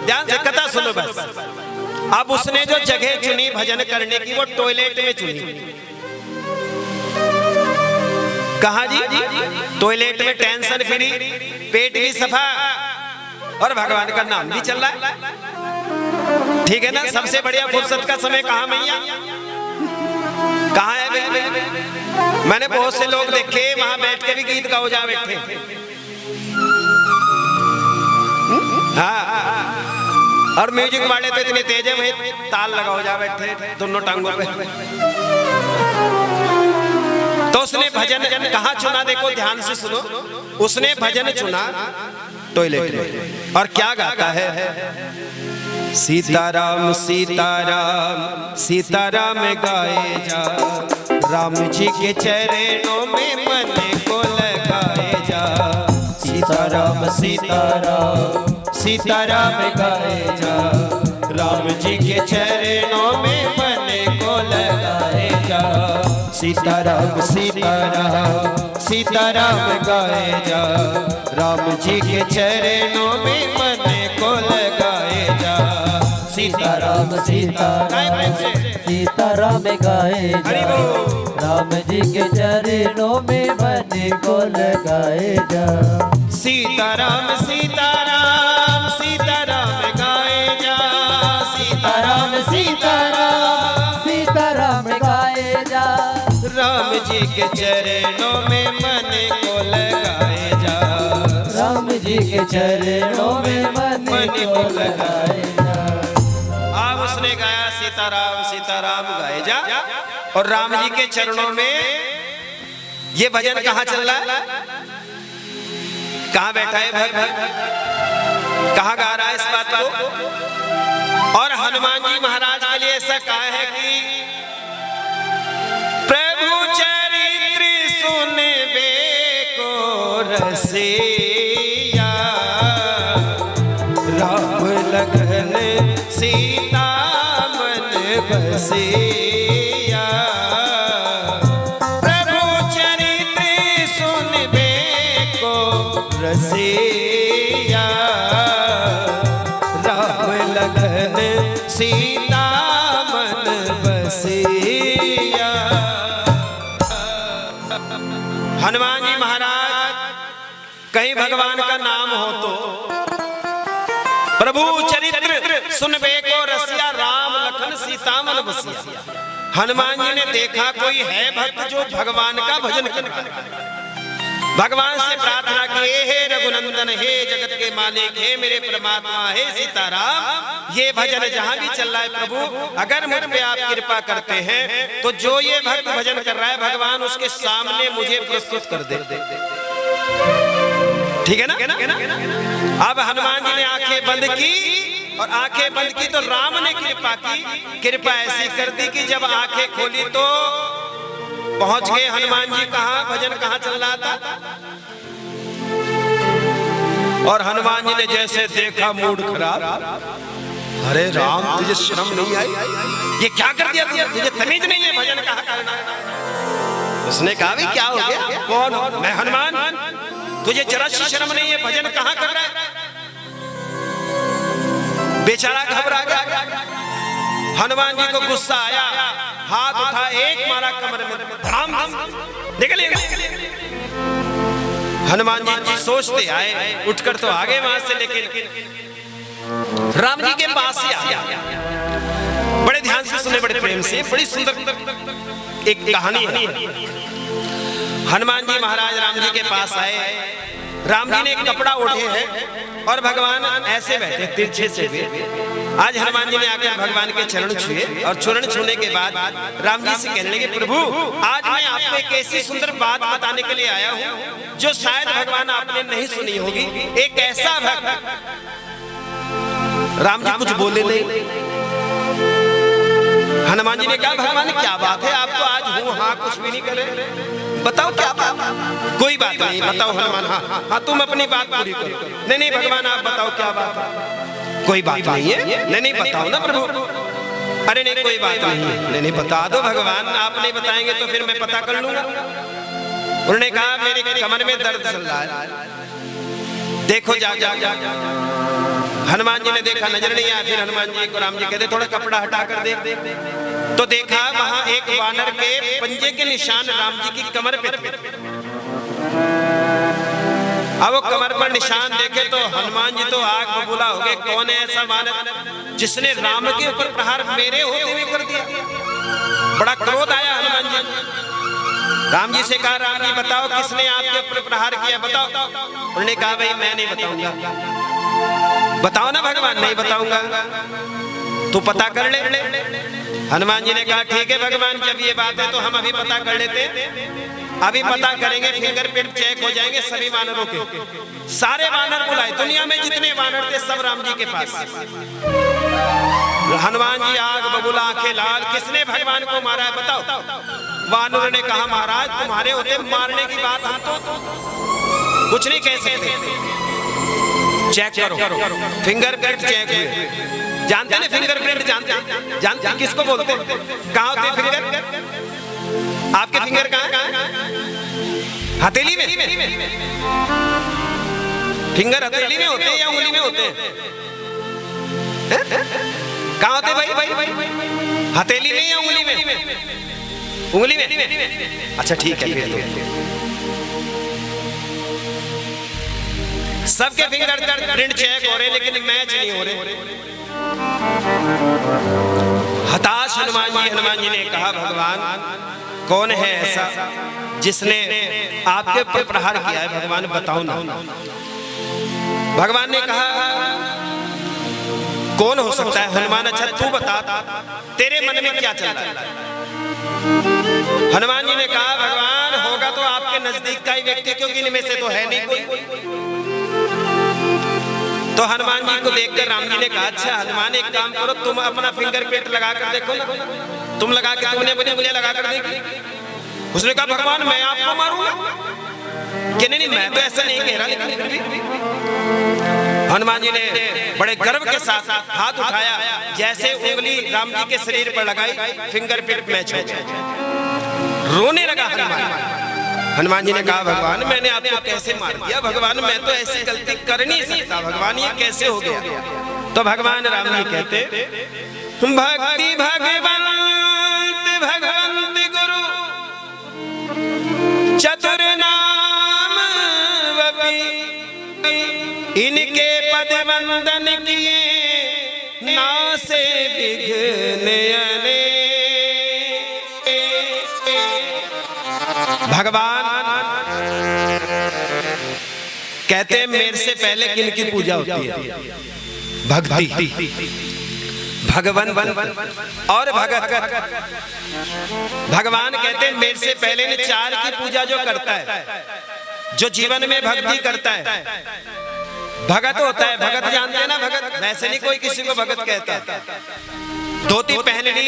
ध्यान से कथा सुनो बस। अब उसने जो जगह चुनी भजन करने की, वो टॉयलेट में चुनी। कहा जी? टॉयलेट में टेंशन फ्री, पेट भी सफा और भगवान का नाम भी चल रहा है। ठीक है ना? सबसे बढ़िया फुर्सत का समय कहाँ मैया? कहाँ है भाई? मैंने बहुत से लोग देखे वहां बैठ के भी गीत गाओ जा बैठे। हाँ, और म्यूजिक वाले तो इतने तेज है भाई, ताल लगाओ जा बैठे दोनों टांगों पे। तो उसने भजन कहाँ चुना? देखो ध्यान से सुनो। उसने भजन चुना टॉयलेट में, और क्या गाता है? सीताराम सीताराम सीताराम गाए जा, राम जी के चरणों में मन को लगाए जा। सीताराम सीताराम सीताराम गाए जा, राम जी के चरणों में मन को लगाए जा। सीताराम सीताराम सीताराम गाए जा, राम जी के चरणों में मन को लगाए जा। सीताराम सीताराम सीताराम गाए जा, राम जी के चरणों में मन को लगाए जा। सीताराम सीताराम सीताराम गाए जा, सीताराम सीताराम सीताराम गाए जा, राम जी के चरणों में मन को लगाए जा। राम जी के चरणों में मन को लगाए जा। अब उसने गाया सीताराम सीताराम गाए जा, और राम जी के चरणों में ये भजन कहाँ चल रहा है? कहाँ बैठा है भक्त? कहाँ गा रहा है इस बात को? और हनुमान जी महाराज के लिए ऐसा कहा है कि प्रभु चरित्र सुनबे को रसिया, राम लगन सीता मन बसिया। प्रभु चरित्र सुनबे को रसिया, राम लगन सीता मन बसिया। हनुमान जी महाराज कहीं भगवान का नाम हो तो प्रभु चरित्र सुनबे को रसिया, राम लखन सीता मन बसिया। हनुमान जी ने देखा कोई है भक्त जो भगवान का भजन कर रहा है। भगवान से प्रार्थना की, हे रघुनंदन, हे जगत के मालिक, हे मेरे परमात्मा, हे सीताराम, ये भजन जहां भी चल रहा है प्रभु, अगर मुझ पे आप कृपा करते हैं तो जो ये भक्त भजन कर रहा है भगवान उसके सामने मुझे प्रस्तुत कर दे। ठीक है ना? अब हनुमान जी ने आंखें बंद की, और आंखें बंद की तो राम ने कृपा की। कृपा ऐसी कर दी कि जब आंखें खोली तो पहुंच गए हनुमान जी। कहां भजन कहां चल रहा था? और हनुमान जी ने जैसे देखा मूड खराब। अरे राम, तुझे शर्म नहीं आई? ये क्या कर दिया तुझे? तमीज नहीं है भजन कहां करना है? उसने कहा भी क्या हो गया? कौन? मैं हनुमान। तुझे जरा सी शर्म नहीं है? भजन कहां कर रहा है? बेचारा घबरा गया। हनुमान जी को गुस्सा आया, हाथ उठा, एक मारा कमर में, धाम निकलिए। हनुमान जी सोचते आए, उठकर तो आगे वहां से, लेकिन राम जी के पास ही आया। बड़े ध्यान से सुने, बड़े प्रेम से, बड़ी सुंदर एक कहानी है। हनुमान जी महाराज राम जी के पास आए। राम जी ने एक कपड़ा ओढ़े है, और भगवान ऐसे बैठे तिरछे से भी। आज हनुमान जी ने आकर भगवान के चरण छुए और चरण छूने के बाद राम जी से कहने लगे, प्रभु आज मैं आपको एक ऐसी सुंदर बात बताने के लिए आया हूं जो शायद भगवान आपने नहीं सुनी होगी। एक ऐसा भक्त। राम जी कुछ बोले नहीं। हनुमान जी ने कहा, भगवान क्या बात है, आप तो आज हूं हाँ कुछ भी नहीं करे, बताओ क्या बात। कोई बात नहीं, बताओ हनुमान। हाँ हाँ तुम अपनी बात पूरी करो। नहीं नहीं भगवान आप बताओ क्या बात है। कोई बात नहीं है। नहीं नहीं बताओ ना प्रभु। अरे नहीं कोई बात नहीं है। नहीं नहीं बता दो भगवान, आप नहीं बताएंगे तो फिर मैं पता कर लूंगा। उन्होंने कहा मेरे कमर में दर्द चल रहा है, देखो जा जा जा। हनुमान जी ने देखा, नजर नहीं आया। फिर हनुमान जी को राम जी कहते थोड़ा कपड़ा हटा कर देख। तो देखा वहां एक वानर के पंजे के निशान राम जी की कमर पे थे। अब वो कमर पर निशान देखे तो हनुमान जी तो आग बबूला हो गए। कौन है ऐसा वानर जिसने राम के ऊपर प्रहार मेरे होते हुए कर दिया। बड़ा क्रोध आया हनुमान जी। राम जी से कहा, राम जी बताओ किसने आपके ऊपर प्रहार किया, बताओ। उन्होंने कहा भाई मैं नहीं बताऊंगा। बताओ ना भगवान। नहीं बताऊंगा, तू पता कर ले। हनुमान जी ने कहा ठीक है भगवान, जब ये बात है तो हम अभी पता कर लेते हैं। अभी पता करेंगे, फिंगरप्रिंट चेक हो जाएंगे सभी वानरों के। सारे वानर बुलाए, दुनिया में जितने वानर थे सब राम जी के पास। हनुमान जी आग बबूला, आंखें लाल, किसने भगवान को मारा है बताओ। वानरों ने कहा महाराज तुम्हारे होते मारने की बात हम तो कुछ नहीं कह सकते। चेक करो, फिंगरप्रिंट चेक हुए। जानते ना फिंगरप्रिंट, जानते किसको बोलते हैं? कहाँ होते हैं फिंगर? आपके फिंगर कहाँ? हथेली में। फिंगर हथेली में होते हैं या उंगली में होते हैं? कहाँ होते भाई? हथेली में या उंगली में? उंगली में। अच्छा ठीक है फिर सबके फिंगर प्रिंट चेक हो रहे लेकिन मैच नहीं हो रहे। हताश हनुमान जी ने कहा भगवान कौन है ऐसा जिसने आपके ऊपर प्रहार किया है, भगवान बताओ ना। भगवान ने कहा कौन हो सकता है हनुमान, अच्छा तू बता तेरे मन में क्या चल रहा है। हनुमान जी ने कहा भगवान होगा तो आपके नजदीक का ही व्यक्ति, क्योंकि इनमें से तो है नहीं कोई। तो हनुमान जी को देखकर राम जी ने कहा अच्छा हनुमान एक काम करो, तुम अपना फिंगरप्रिंट लगा कर देखो ना। तुम लगा के तुमने अपनी उंगलियां लगा कर देखी। उसने कहा भगवान मैं आपको मारूंगा। कि नहीं मैं तो ऐसा नहीं कह रहा, लेकिन फिर भी हनुमान जी ने बड़े गर्व के साथ हाथ उठाया, जैसे उंगली राम जी के शरीर पर लगाई फिंगरप्रिंट मैच हो गया। रोने लगा हनुमान जी ने कहा भगवान मैंने आपको कैसे मार दिया, भगवान मैं तो ऐसी गलती कर नहीं सकता, भगवान ये कैसे हो गया। तो भगवान राम जी कहते भक्ति भगवंत भगवंत गुरु चतुर नाम वपि, इनके पद वंदन किए नासे विघ्न अनेक। भगवान कहते हैं मेरे से पहले किनकी पूजा होती है? भक्ति, भगवान और भगत। भगवान कहते हैं मेरे से पहले ने चार की पूजा जो करता है, जो जीवन में भक्ति करता है, भगत होता है। भगत जानते हैं ना, भगत वैसे नहीं कोई किसी को भगत कहता। धोती पहन ली,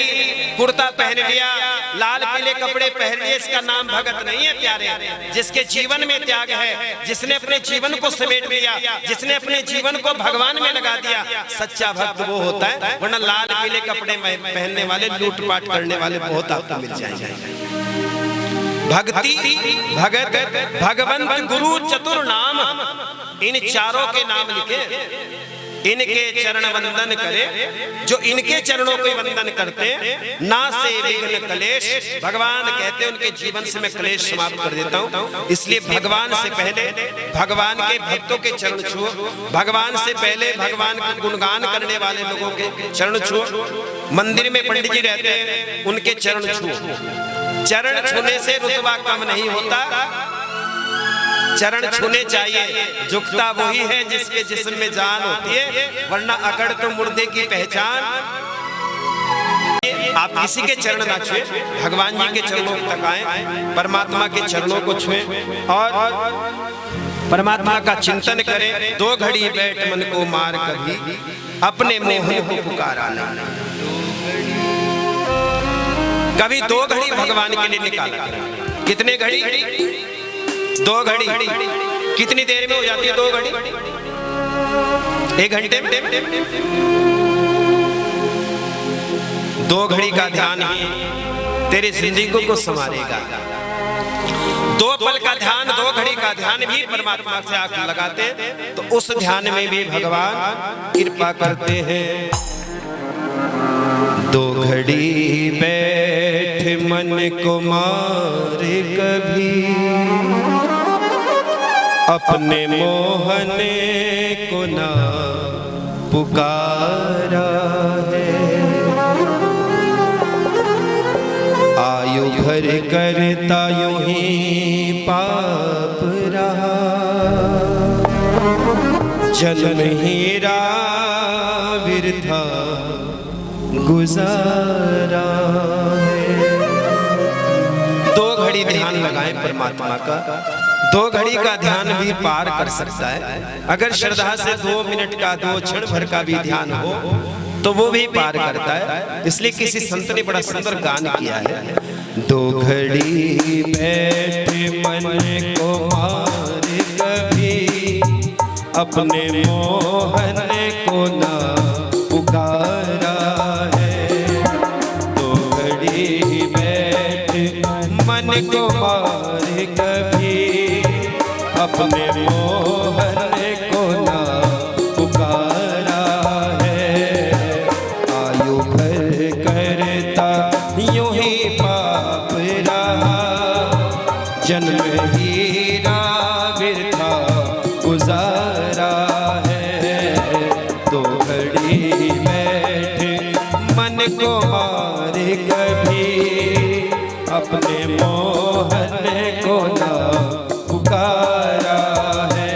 कुर्ता पहन लिया, लाल पीले कपड़े पहन लिए, इसका नाम भगत नहीं है प्यारे। जिसके जीवन में त्याग है, जिसने अपने जीवन को समेट लिया, जिसने अपने जीवन को भगवान में लगा दिया, सच्चा भक्त वो होता है। वरना लाल पीले कपड़े पहनने वाले, लूटपाट करने वाले बहुत आपको मिल जाएंगे। भक्ति, भगत, भगवंत, गुरु, चतुर नाम, इन चारों के नाम लिखे। इनके चरण वंदन करे, जो इनके चरणों को वंदन करते ना से विघ्न कलेश। भगवान कहते हैं उनके जीवन से मैं क्लेश समाप्त कर देता हूँ। इसलिए भगवान से पहले भगवान के भक्तों के चरण छुओ, भगवान से पहले भगवान का गुणगान करने वाले लोगों के चरण छुओ। मंदिर में पंडित जी रहते हैं, उनके चरण छुओ। चरण छूने से रुतबा कम नहीं होता, चरण छूने चाहिए। झुकता वही है जिसके जिस्म में जान होती है, वरना अकड़ तो मुर्दे की पहचान। आप किसी के चरण ना छुए, भगवान जी के चरणों तक आए, परमात्मा के चरणों को छुएं और परमात्मा का चिंतन करें। 2 घड़ी बैठ मन को मार, कभी अपने मोहन को पुकारा ना। कभी 2 घड़ी भगवान के लिए निकाला। कितने घड़ी? 2 घड़ी। कितनी देर में हो जाती है 2 घड़ी? 1 घंटे में। 2 घड़ी का ध्यान ही तेरी जिंदगी को संवारेगा। 2 पल का ध्यान, 2 घड़ी का ध्यान भी परमात्मा से आंख लगाते तो उस ध्यान में भी भगवान कृपा करते हैं। 2 घड़ी बैठ मन को मारे, कभी अपने मोहन को ना पुकारा है। आयु भर करता यूं ही पाप रहा, जन्म हीरा वृथा गुजारा है। 2 घड़ी ध्यान लगाएं परमात्मा का। 2 घड़ी का ध्यान भी पार कर सकता है। अगर श्रद्धा से 2 मिनट का, 2 क्षण भर का भी ध्यान हो तो वो भी पार करता है। इसलिए किसी संत ने बड़ा सुंदर गान किया है। 2 घड़ी बैठ मन को मार, कभी अपने मोहन को ना पुकारा है। 2 घड़ी बैठ मन को मार, कभी अपने मोहन को ना पुकारा है। आयु भर करता यूं ही पाप रहा, जन्म हीरा वृथा गुजारा है। 2 घड़ी बैठ मन को मारे, कभी अपने मोहन को ना पुकारा है।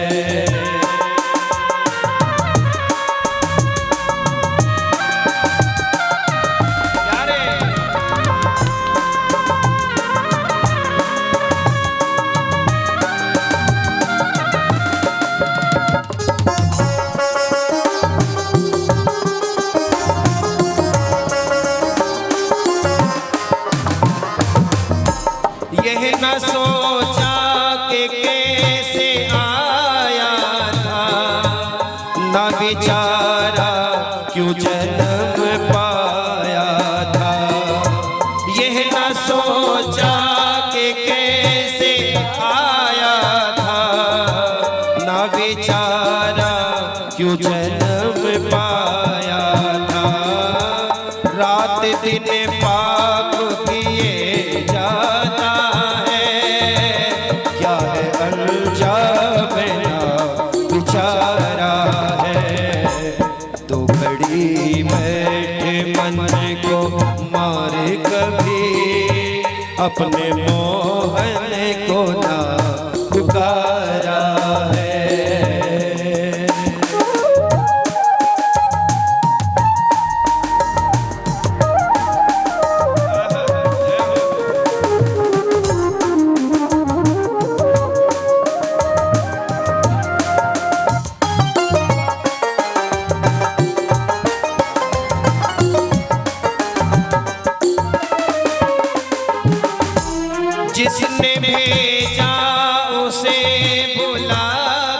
यह न सोचा कि कैसे आया था, न विचारा क्यों जन्म पाया था। यह न सोचा कि कैसे आया था, न विचारा क्यों जन्म पाया था। रात दिन पाप किए जाता है, क्या है अंजाम ना विचारा है। 2 घड़ी बैठ मन को मारे, कभी अपने मोहन को ना पुकारा है। जिसने भेजा उसे बुला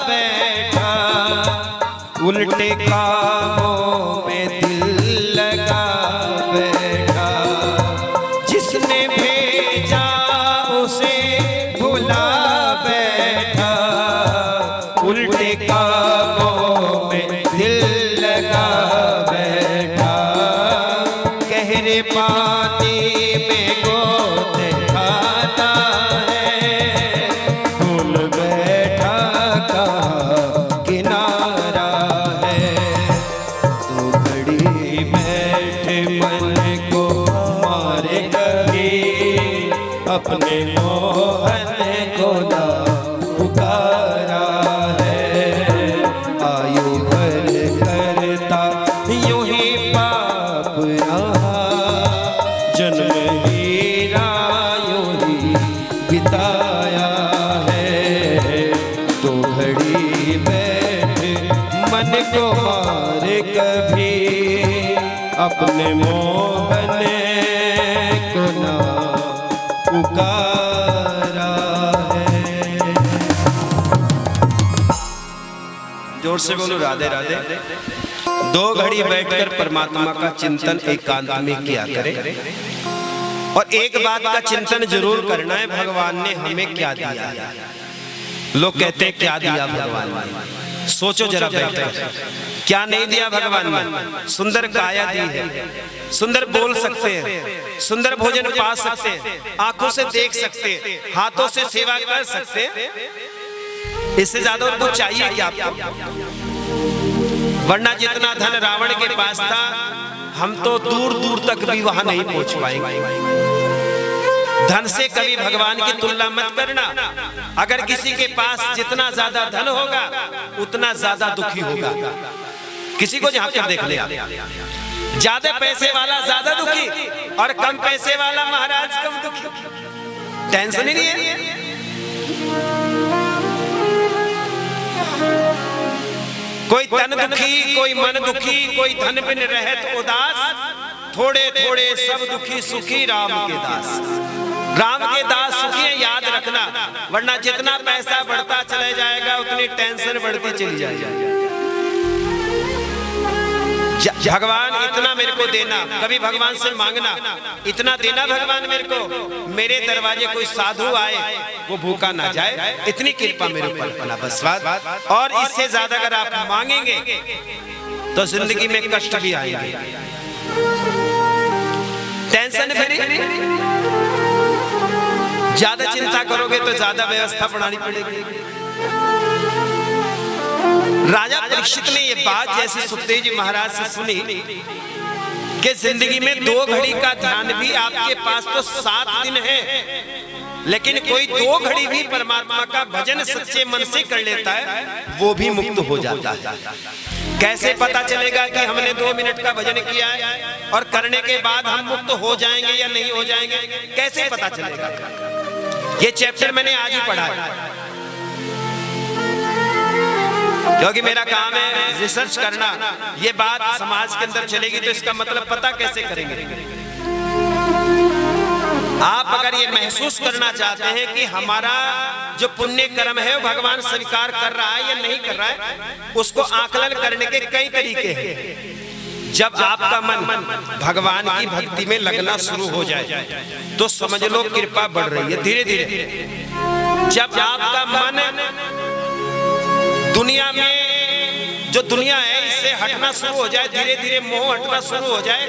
बैठा, उल्टे कामों में दिल लगा बैठा। जिसने भेजा उसे बुला बैठा, उल्टे कामों में दिल लगा बैठा। गहरे पानी में गोते खाता है, भूल बैठा कहाँ किनारा है। 2 घड़ी बैठ मन को मारे, कभी अपने मोहन को ना पुकारा अपने मोहन को ना पुकारा है। जोर से बोलो राधे राधे। दो घड़ी बैठकर परमात्मा का चिंतन एकांत में किया करें और एक बात का चिंतन जरूर करना है, भगवान ने हमें क्या दिया है। लोग कहते हैं क्या दिया भगवान ने, सोचो जरा बैठकर, क्या नहीं दिया भगवान ने। सुंदर काया दी है, सुंदर बोल सकते हैं, सुंदर भोजन पा सकते हैं, आंखों से देख सकते हैं, हाथों से सेवा कर सकते हैं। इससे ज्यादा और कुछ चाहिए क्या आपको? वरना जितना धन रावण के पास था, हम तो दूर दूर तक भी वहां नहीं पहुंच पाएंगे। धन से कभी भगवान की तुलना मत करना। अगर किसी के पास जितना ज्यादा धन होगा उतना ज्यादा दुखी होगा। किसी को जहां कर देख ले, ज्यादा पैसे वाला ज्यादा दुखी और कम पैसे वाला महाराज कम दुखी। टेंशन ही नहीं है। कोई तन दुखी, कोई मन दुखी, कोई धन बिन रहत उदास, थोड़े थोड़े सब दुखी सुखी राम के दास। राम के दास सुखी है, याद रखना, वरना जितना पैसा बढ़ता चला जाएगा उतनी टेंशन बढ़ती चली जाएगी। भगवान इतना मेरे को देना, कभी भगवान से मांगना इतना देना भगवान मेरे को, मेरे दरवाजे कोई साधु आए वो भूखा ना जाए, इतनी कृपा मेरे ऊपर करना बस बात। और इससे ज्यादा अगर आप मांगेंगे तो जिंदगी में कष्ट भी आएंगे, टेंशन फ्री। ज्यादा चिंता करोगे तो ज्यादा व्यवस्था बनानी पड़ेगी। राजा परीक्षित ने ये बात जैसे सुखदेव जी महाराज से सुनी कि जिंदगी में 2 घड़ी का ध्यान भी आपके पास तो 7 दिन है, लेकिन कोई 2 घड़ी भी परमात्मा का भजन सच्चे मन से कर लेता है वो भी मुक्त हो जाता है। कैसे पता चलेगा कि हमने 2 मिनट का भजन किया है और करने के बाद हम मुक्त हो जाएंगे या नहीं हो जाएंगे, कैसे पता चलेगा? ये चैप्टर मैंने आज ही पढ़ा है, क्योंकि मेरा काम है रिसर्च करना। ये बात समाज के अंदर चलेगी तो इसका मतलब पता कैसे करेंगे? आप अगर ये महसूस करना चाहते हैं कि हमारा जो पुण्य कर्म है वो भगवान स्वीकार कर रहा है या नहीं कर रहा है, उसको आकलन करने के कई तरीके हैं। जब आपका मन भगवान की भक्ति में लगना शुरू हो जाए तो समझ लो कृपा बढ़ रही है धीरे धीरे। जब आपका मन दुनिया में जो दुनिया है इससे हटना शुरू हो जाए, धीरे धीरे मोह हटना शुरू हो जाए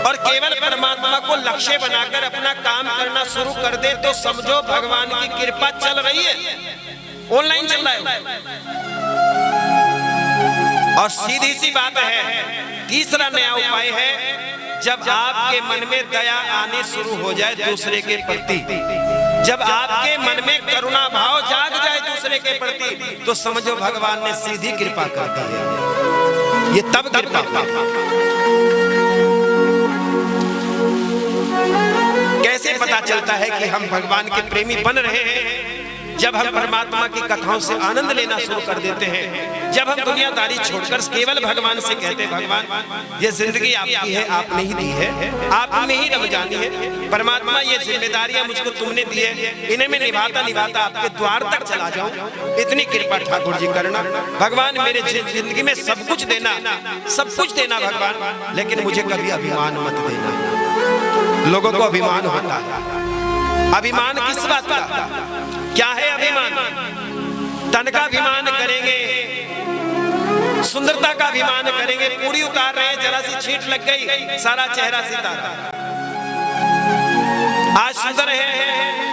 और केवल परमात्मा को लक्ष्य बनाकर अपना काम करना शुरू कर दे तो समझो भगवान की कृपा चल रही है, ऑनलाइन चल रहा है। और सीधी सी बात है, तीसरा नया उपाय है, जब आपके मन में दया आनी शुरू हो जाए दूसरे के प्रति, जब आपके मन में करुणा भाव जाग जाए दूसरे के प्रति, तो समझो भगवान ने सीधी कृपा कर दी है। ये तब कृपा। कैसे पता चलता है कि हम भगवान के प्रेमी बन रहे हैं? जब हम परमात्मा की कथाओं से आनंद लेना शुरू कर देते हैं, जब हम दुनियादारी छोड़कर केवल भगवान से कहते हैं भगवान ये जिंदगी आपकी है, आपने ही दी है, आप में ही रम जानी है, परमात्मा ये जिम्मेदारियां मुझको तुमने दी है, इन्हें मैं निभाता निभाता आपके द्वार तक चला जाऊं, इतनी कृपा ठाकुर जी करना। भगवान मेरे जिंदगी में सब कुछ देना भगवान, लेकिन मुझे कभी अभिमान मत देना। लोगों को अभिमान होता है, अभिमान किस बात का? क्या है अभिमान? तन का अभिमान करेंगे, सुंदरता का अभिमान करेंगे, पूरी उतार रहे हैं, जरा सी छींट लग गई सारा चेहरा सितारा। आज सुंदर है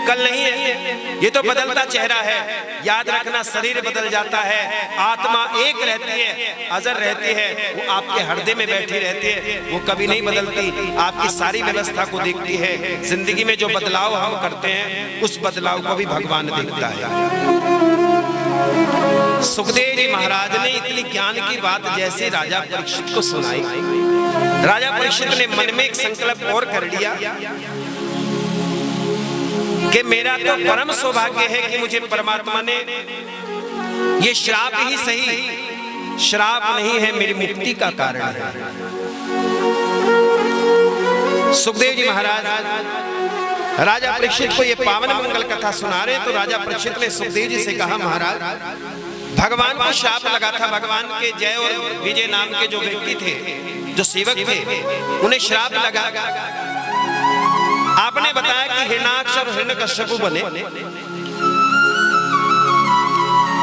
कल नहीं है, ये तो बदलता चेहरा है। याद रखना, शरीर बदल जाता है, आत्मा एक रहती है, अजर रहती है, वो आपके हृदय में बैठी रहती है, वो कभी नहीं बदलती, आपकी सारी व्यवस्था को देखती है। जिंदगी में जो बदलाव हम करते हैं उस बदलाव को भी भगवान देखता है। सुखदेव जी महाराज ने इतनी ज्ञान की बात जैसे राजा परीक्षित को सुनाई, राजा परीक्षित ने मन में एक संकल्प और कर लिया कि मेरा तो परम सौभाग्य है कि मुझे परमात्मा ने ये श्राप ही सही, श्राप नहीं है, मेरी मुक्ति का कारण है। सुखदेव जी महाराज राजा परीक्षित को ये पावन मंगल कथा सुना रहे, तो राजा परीक्षित ने सुखदेव जी से कहा, महाराज भगवान को श्राप लगा था। भगवान के जय और विजय नाम के जो व्यक्ति थे, जो सेवक थे, उन्हें श्राप लगा। आपने बताया कि हिरण्याक्ष और हिरण्यकश्यप बने।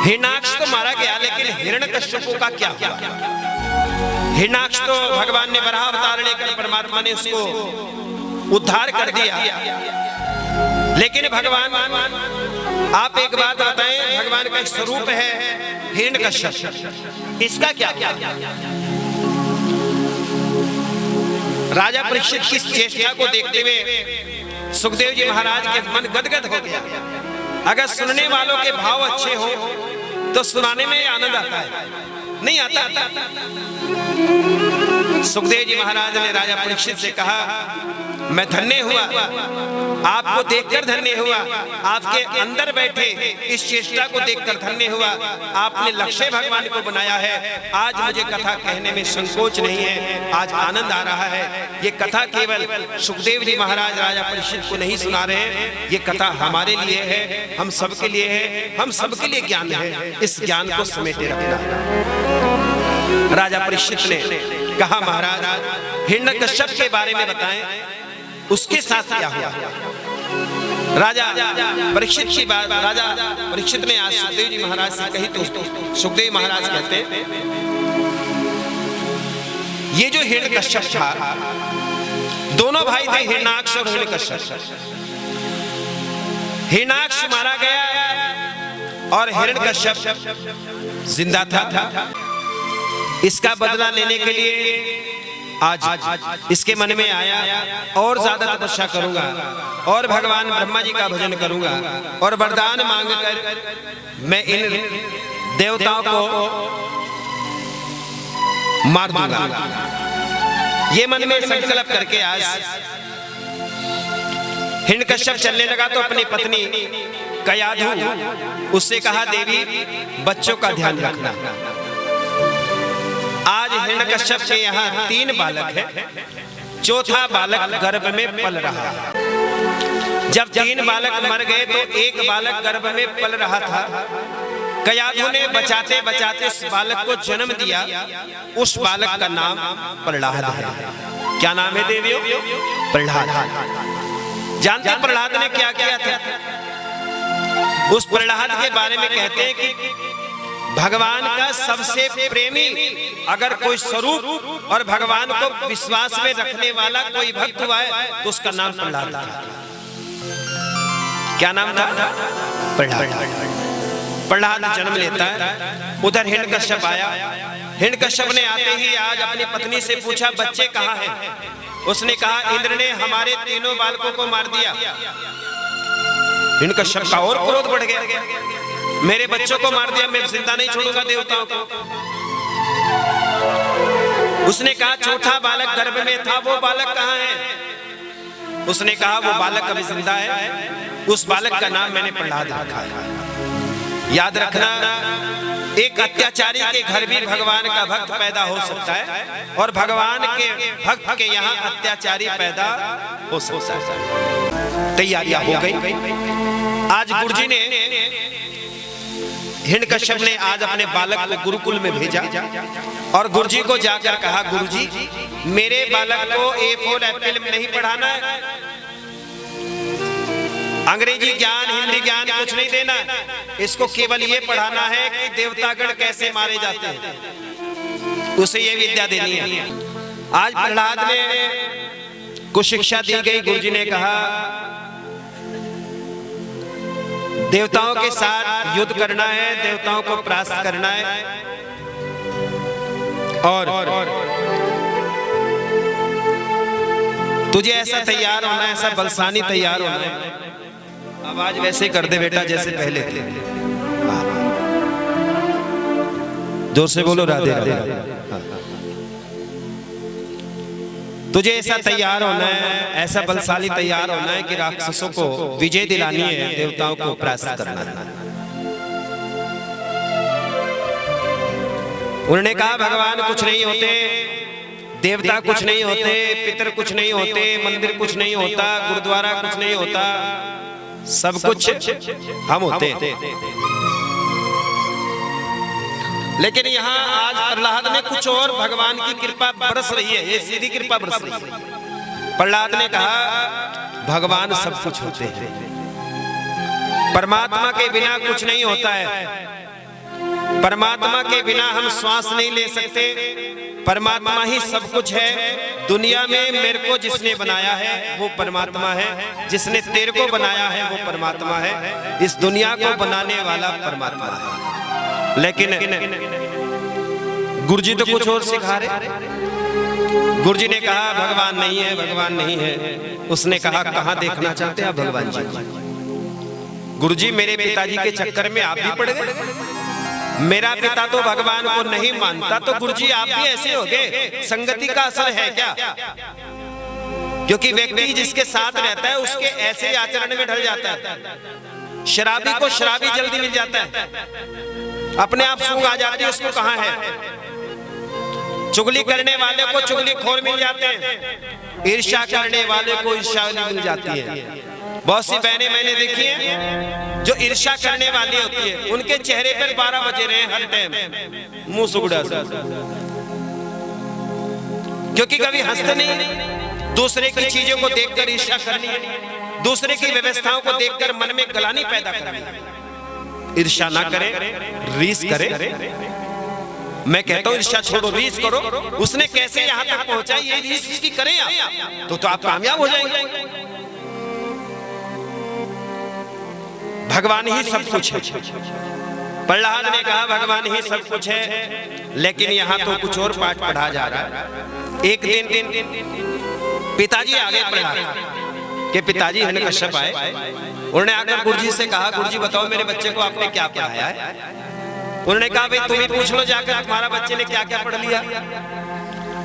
हिरण्याक्ष तो मारा गया, लेकिन हिरण्यकश्यप का क्या हुआ? हिरण्याक्ष तो भगवान ने वराह अवतार लेकर परमात्मा ने उसको उद्धार कर दिया। लेकिन भगवान, आप एक बात बताएं, भगवान का एक स्वरूप है हिरण्यकश्यप, इसका क्या? राजा परीक्षित की चेष्टा को देखते हुए सुखदेव जी महाराज के मन गदगद हो गया। अगर सुनने वालों के भाव अच्छे हो तो सुनाने में आनंद आता है, नहीं आता? सुखदेव जी महाराज ने राजा परीक्षित से कहा, मैं धन्य हुआ, आपको देखकर धन्य हुआ, आपके अंदर बैठे इस चेष्टा को देखकर धन्य हुआ। आपने लक्ष्य भगवान को बनाया है। आज मुझे कथा कहने में संकोच नहीं है, आज आनंद आ रहा है। ये कथा केवल सुखदेव जी महाराज राजा परीक्षित को नहीं सुना रहे हैं, ये कथा हमारे लिए है, हम सबके लिए है, हम सबके लिए ज्ञान है। इस ज्ञान को समेटे रखना। राजा परीक्षित ने कहा, महाराज हिरण्यकश्यप के बारे में बताएं, उसके साथ क्या हुआ? राजा परीक्षित की बात राजा परीक्षित ने आज सुखदेव जी महाराज से कही, तो सुखदेव महाराज कहते हैं, ये जो हिरण्यकश्यप था, दोनों भाई थे, हिरण्याक्ष और हिरण्यकश्यप। हिरण्याक्ष मारा गया और हिरण्यकश्यप जिंदा था। इसका बदला लेने के लिए आज इसके मन में आया, और ज्यादा तपस्या करूंगा और भगवान ब्रह्मा जी का भजन करूंगा और वरदान मांगकर मैं इन देवताओं को मार दूंगा। ये मन में संकल्प करके आज हिरण्यकश्यप चलने लगा। तो अपनी पत्नी कयाधु उससे कहा, देवी बच्चों का ध्यान रखना। आज हिरण्यकश्यप के यहाँ 3 बालक है, चौथा बालक गर्भ में पल रहा है। जब 3 बालक मर गए तो एक बालक गर्भ में पल रहा था। कयाधु ने बचाते बचाते उस बालक को जन्म दिया। उस बालक का नाम प्रहलाद है। क्या नाम है देवियों? प्रहलाद। जानते प्रहलाद ने क्या किया था? उस प्रहलाद के बारे में कहते हैं कि भगवान का सबसे प्रेमी अगर कोई स्वरूप और भगवान को विश्वास में रखने वाला कोई भक्त हुआ है तो उसका नाम प्रहलाद था। क्या नाम था? प्रहलाद। प्रहलाद जन्म लेता है। उधर हिरण्यकश्यप आया। हिरण्यकश्यप ने आते ही आज अपनी पत्नी से पूछा, बच्चे कहाँ हैं? उसने कहा, इंद्र ने हमारे 3 बालकों को मार दिया। हिरण्यकश्यप का और क्रोध बढ़ गया, मेरे बच्चों को मार दिया, मैं जिंदा नहीं छोड़ूंगा देवताओं को। उसने कहा, चौथा बालक गर्भ में था, वो बालक कहाँ है? उसने कहा, वो बालक अभी जिंदा है, उस बालक का नाम मैंने प्रहलाद रखा है। याद रखना, एक अत्याचारी के घर भी भगवान का भक्त पैदा हो सकता है और भगवान के भक्त के यहाँ अत्याचारी पैदा हो सकता है। तैयारियां हो गई। आज गुरुजी ने, हिरण्यकश्यप ने आज अपने बालक को गुरुकुल में भेजा और गुरुजी को जाकर कहा, गुरुजी मेरे बालक को A4 एप्पल में नहीं पढ़ाना है, अंग्रेजी ज्ञान हिंदी ज्ञान कुछ नहीं देना, इसको केवल ये पढ़ाना है कि देवतागण कैसे मारे जाते हैं, उसे ये विद्या देनी है। आज प्रहलाद ने को शिक्षा दी गई। गुरुजी ने कहा, देवताओं के साथ युद्ध करना है, देवताओं को परास्त करना है और तुझे ऐसा तैयार होना है, ऐसा बलसानी तैयार होना है। आवाज वैसे कर दे बेटा जैसे पहले थे। जोर से बोलो, राधे राधे। तुझे ऐसा तैयार होना है, ऐसा बलशाली तैयार होना है कि राक्षसों को विजय दिलानी है, देवताओं को परास्त करना है। उन्होंने कहा, भगवान कुछ नहीं होते, देवता कुछ नहीं होते, पितर कुछ नहीं होते, मंदिर कुछ नहीं होता, गुरुद्वारा कुछ नहीं होता, सब कुछ हम होते हैं। लेकिन यहाँ आज प्रहलाद ने कुछ और भगवान की कृपा बरस रही है, ये सीधी कृपा बरस रही है। प्रहलाद ने कहा भगवान सब कुछ होते हैं, परमात्मा के बिना कुछ नहीं होता है, परमात्मा के बिना हम श्वास नहीं ले सकते, परमात्मा ही सब कुछ है। दुनिया में मेरे को जिसने बनाया है वो परमात्मा है, जिसने तेरे को बनाया है वो परमात्मा है, इस दुनिया को बनाने वाला परमात्मा है। लेकिन गुरुजी तो कुछ और सिखा रहे। गुरुजी ने कहा भगवान नहीं है, भगवान नहीं है। उसने कहा कहां देखना चाहते हैं आप भगवान जी? गुरुजी मेरे पिताजी के चक्कर में आप भी पड़ गए। मेरा पिता तो भगवान को नहीं मानता, तो गुरुजी आप भी ऐसे हो गए। संगति का असर है क्या? क्योंकि व्यक्ति जिसके साथ रहता है उसके ऐसे आचरण में ढल जाता है। शराबी को शराबी जल्दी मिल जाता है, अपने आप सूंघ आ जाती है उसको कहां है। चुगली करने वाले को चुगलीखोर मिल जाते हैं, ईर्ष्या करने वाले को ईर्ष्या मिल जाती है। बहुत सी बहनें मैंने देखी हैं जो ईर्ष्या करने वाली होती है, उनके चेहरे पर 12 बजे रहे हर टाइम मुंह सुगड़ा, क्योंकि कभी हंसते नहीं। दूसरे की चीजों को देखकर ईर्ष्या करनी है, दूसरे की व्यवस्थाओं को देखकर मन में गलानी पैदा करनी है। ईर्ष्या ना करें, रीस करें। मैं कहता हूं ईर्ष्या छोड़ो, रीस करो। उसने कैसे यहां तक पहुंचा, ये रीस इसकी करें आप, तो आप कामयाब हो जाएंगे। भगवान ही सब कुछ है। प्रहलाद ने कहा भगवान ही सब कुछ है, लेकिन यहाँ तो कुछ और पाठ पढ़ा जा रहा है। एक दिन पिताजी आ गए प्रहलाद के, पिताजी हिरण्यकश्यप आए। उन्होंने आकर गुरुजी से कहा गुरुजी बताओ मेरे बच्चे को आपने क्या पढ़ाया है? उन्होंने कहा भाई तुम ही पूछ लो जाकर तुम्हारा बच्चे ने क्या क्या पढ़ लिया।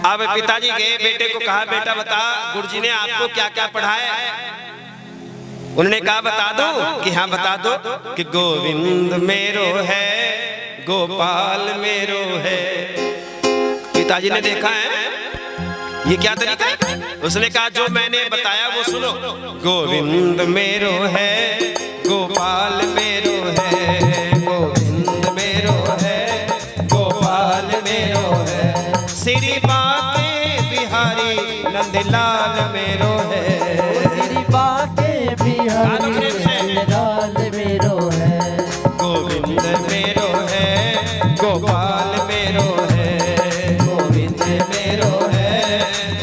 अब पिताजी गए, बेटे को कहा बेटा बता गुरुजी ने आपको क्या क्या पढ़ाया है? उन्होंने कहा बता दो कि हाँ बता दो कि गोविंद मेरो है, गोपाल मेरो है। पिताजी ने देखा है ये क्या तरीका है? उसने कहा जो मैंने बताया वो सुनो। गोविंद मेरो है, गोपाल मेरो है, गोविंद मेरो है, गोपाल मेरो है, श्री बाके बिहारी नंदलाल मेरो है, श्री बाके बिहारी नंदलाल मेरो है, गोविंद मेरो है, गोपाल मेरो है, गोविंद मेरो है,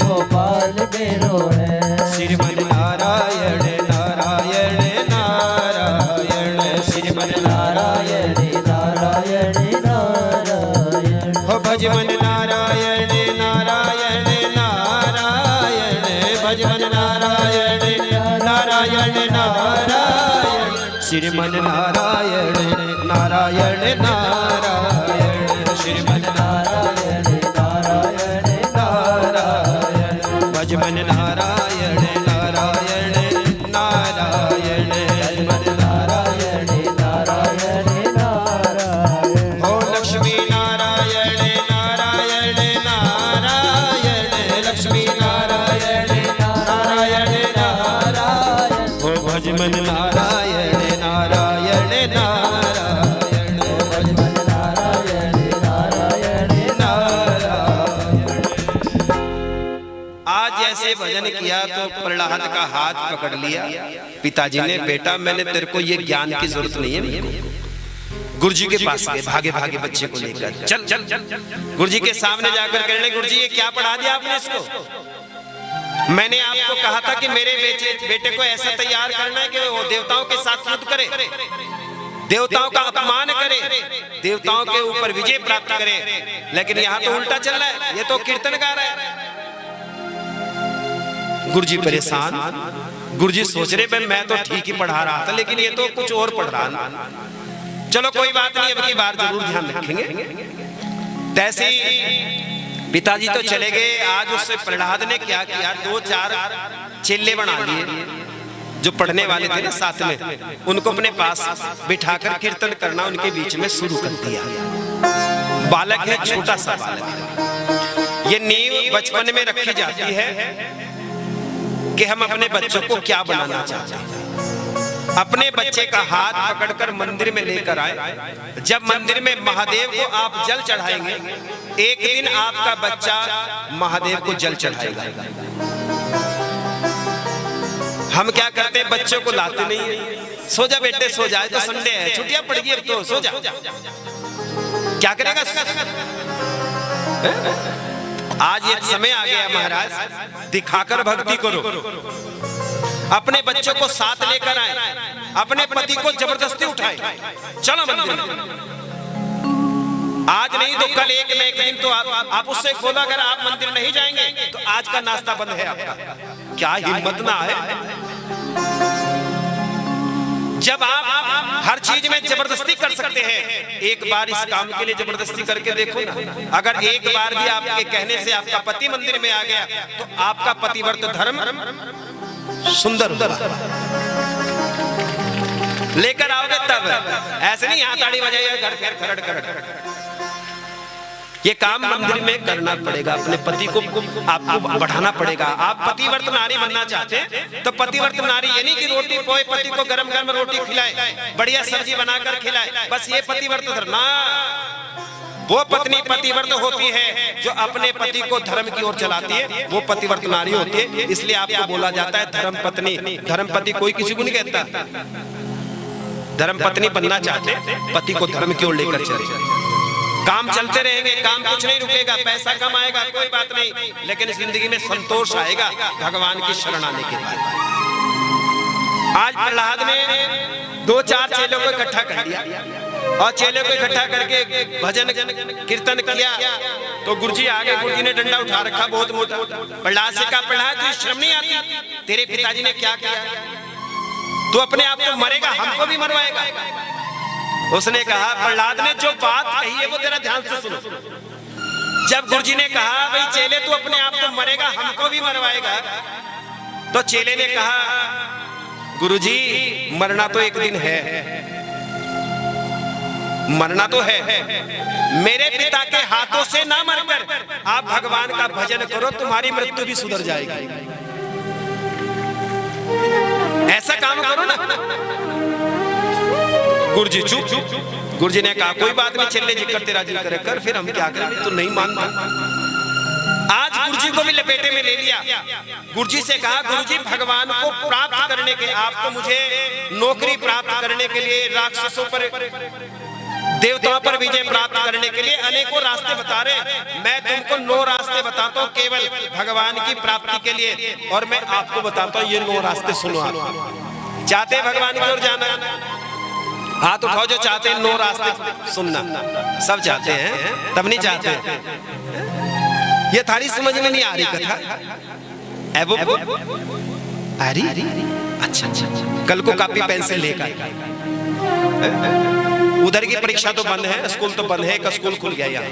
गोपाल मेरो है। श्रीमन नारायण नारायण नारायण, श्रीमन नारायण नारायण नारायण, हो भजमन नारायण नारायण नारायण, भजमन नारायण नारायण नारायण, श्रीमन नारायण नारायण नारायण, श्रीमन नारायण नारायण नारायण, भजमन नारायण नारायण नारायण, भजमन नारायण नारायण नारायण, हो लक्ष्मी नारायण नारायण नारायण, लक्ष्मी नारायण नारायण नारायण, हो भजमन नारायण नारायण नारायण, भजमन नारायण नारायण नारायण। आज जैसे भजन किया तो प्रहलाद का हाथ पकड़ लिया पिताजी ने, बेटा मैंने तेरे को ये ज्ञान की जरूरत नहीं है। मेरे को गुरुजी के पास गए, भागे भागे बच्चे को लेकर चल चल चल गुरुजी के सामने जाकर कहने गुरुजी ये क्या पढ़ा दिया आपने इसको? मैंने आपको कहा था कि मेरे बेटे को ऐसा तैयार करना है कि वो देवताओं के साथ युद्ध करे, देवताओं का अपमान करे, देवताओं के ऊपर विजय प्राप्त करे, लेकिन यहाँ तो उल्टा चल रहा है, ये तो कीर्तन गा रहा है। गुरुजी परेशान, गुरुजी सोच रहे मैं तो ठीक ही पढ़ा रहा था लेकिन ये तो कुछ और पढ़ रहा। चलो कोई बात नहीं, अब की बार जरूर ध्यान रखेंगे। तैसे ही पिताजी तो चले गए। आज उससे प्रहलाद ने क्या किया, 2-4 चेले बना लिए जो पढ़ने वाले थे ना साथ में, उनको अपने पास बिठाकर कीर्तन करना उनके बीच में शुरू कर दिया। बालक है, छोटा सा बालक है। ये नींव बचपन में रखी जाती है कि हम अपने बच्चों को क्या बनाना चाहते हैं। अपने बच्चे का हाथ पकड़कर मंदिर में लेकर आए। जब मंदिर में महादेव को आप जल चढ़ाएंगे, एक दिन आपका बच्चा महादेव को जल चढ़ाएगा। हम क्या करते हैं, बच्चों को लाते नहीं है। सो जा बेटे सो जाए, तो संडे है, छुट्टियां पड़ गई, अब तो सो जा। क्या करेगा? आज ये समय आ गया महाराज, दिखाकर भक्ति करो। अपने बच्चों को साथ लेकर आए, अपने पति को जबरदस्ती उठाए, चलो मंदिर में। आज नहीं तो कल एक न एक दिन तो आप उससे बोलो, अगर आप मंदिर नहीं जाएंगे तो आज का नाश्ता बंद है आपका। क्या हिम्मत ना है। जब आप हर चीज में जबरदस्ती कर सकते हैं, एक बार इस काम के लिए जबरदस्ती करके देखो ना। अगर एक बार भी आपके कहने से आपका पति मंदिर में आ गया तो आपका पतिव्रत धर्म सुंदर होगा। लेकर आओगे तब, ऐसे नहीं यहाँ ताड़ी बजाइए घर फिर खरड़ खरड़। ये काम मंदिर में करना पड़ेगा। अपने पति को आपको बढ़ाना पड़ेगा। आप पतिव्रत नारी बनना चाहते हैं तो पतिव्रत नारी ये नहीं कि रोटी पोए पति को गरम गरम रोटी खिलाए, बढ़िया सब्जी बनाकर खिलाए, बस ये पतिव्रत धर्म ना। वो पत्नी पतिव्रत होती है जो अपने पति को धर्म की ओर चलाती है, वो पतिव्रत नारी होती है। इसलिए आपको बोला जाता है धर्म पत्नी। धर्म पति कोई किसी को नहीं कहता। धर्म पत्नी बनना चाहते, पति को धर्म की ओर लेकर चले। काम चलते रहेंगे, काम कुछ नहीं रुकेगा, पैसा कम आएगा कोई बात नहीं, लेकिन जिंदगी में संतोष आएगा भगवान की शरण आने के बाद। आज प्रहलाद ने 2-4 चेलों को इकट्ठा कर दिया और चेलों को इकट्ठा करके भजन कीर्तन किया। तो गुरुजी आ गए, गुरुजी ने डंडा उठा रखा बहुत मोटा। प्रहलाद से कहा, प्रहलाद तुझे शर्म नहीं आती? तेरे पिताजी ने क्या किया? तू अपने आप तो मरेगा, हमको भी मरवाएगा। उसने कहा, प्रहलाद ने जो बात कही है वो जरा ध्यान से सुनो। जब गुरुजी ने कहा, भाई चेले तू अपने आप तो मरेगा, हमको भी मरवाएगा, तो चेले ने कहा, गुरुजी मरना तो एक दिन है, मरना तो है। मेरे पिता के हाथों से ना मरकर आप भगवान का भजन करो, तुम्हारी मृत्यु भी सुधर जाएगी। ऐसा काम करो ना। गुरुजी चुप। गुरुजी ने कहा, कोई बात नहीं, चले जी कर तेरा जी करे कर, फिर हम क्या करें, तो नहीं मानता। आज गुरुजी को भी लपेटे में ले लिया। गुरुजी से कहा, गुरुजी भगवान को प्राप्त करने के, आपको मुझे नौकरी प्राप्त करने के लिए, राक्षसों पर देवताओं पर विजय प्राप्त करने के लिए अनेकों रास्ते बता रहे। मैं तुमको 9 रास्ते बताता हूँ केवल भगवान की प्राप्ति के लिए, और मैं आपको बताता हूँ ये 9 रास्ते सुनो। आप चाहते भगवान की ओर जाना? हाथ उठाओ जो चाहते हैं 9 रास्ते सुनना। सब चाहते हैं, तब नहीं चाहते। ये थारी समझ में नहीं आ रही कथा? आ रही? अच्छा, कल को कॉपी पेंसिल लेकर। उधर की परीक्षा तो बंद है, स्कूल तो बंद है, एक स्कूल खुल गया यहाँ।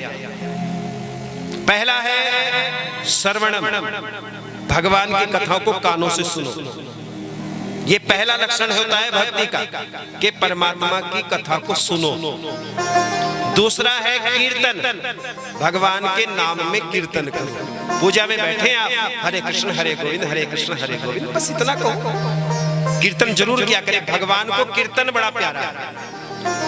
पहला है श्रवणम, भगवान की कथाओं को कानों से सुनो। ये पहला लक्षण होता है भक्ति का कि परमात्मा की कथा को सुनो। दूसरा है कीर्तन, भगवान के नाम में कीर्तन करो। पूजा में बैठे आप, हरे कृष्ण हरे गोविंद हरे कृष्ण हरे गोविंद, बस इतना कहो। कीर्तन जरूर किया करें। भगवान को कीर्तन बड़ा प्यारा है।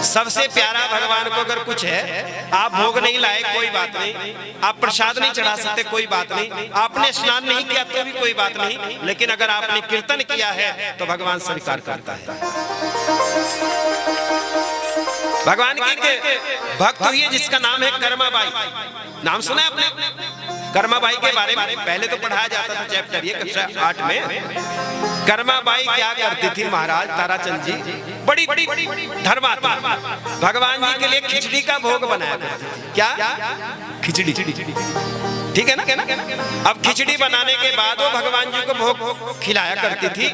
सबसे प्यारा भगवान को अगर कुछ है, आप भोग नहीं लाए कोई बात नहीं, आप प्रसाद नहीं चढ़ा सकते कोई बात नहीं, आपने स्नान नहीं किया तो भी कोई बात नहीं, लेकिन अगर आपने कीर्तन किया है तो भगवान स्वीकार करता है। भगवान की भक्त हुई है जिसका नाम है कर्माबाई। नाम सुना है आपने कर्माबाई के बारे में? पहले तो पढ़ाया जाता था चैप्टर, ये कक्षा 8 में। कर्माबाई क्या करती थी महाराज? ताराचंद जी बड़ी धर्मात्मा, भगवान जी के लिए खिचड़ी का भोग बनाया करती थी। क्या? खिचड़ी, ठीक है ना? अब खिचड़ी बनाने के बाद वो भगवान जी को भोग खिलाया करती थी,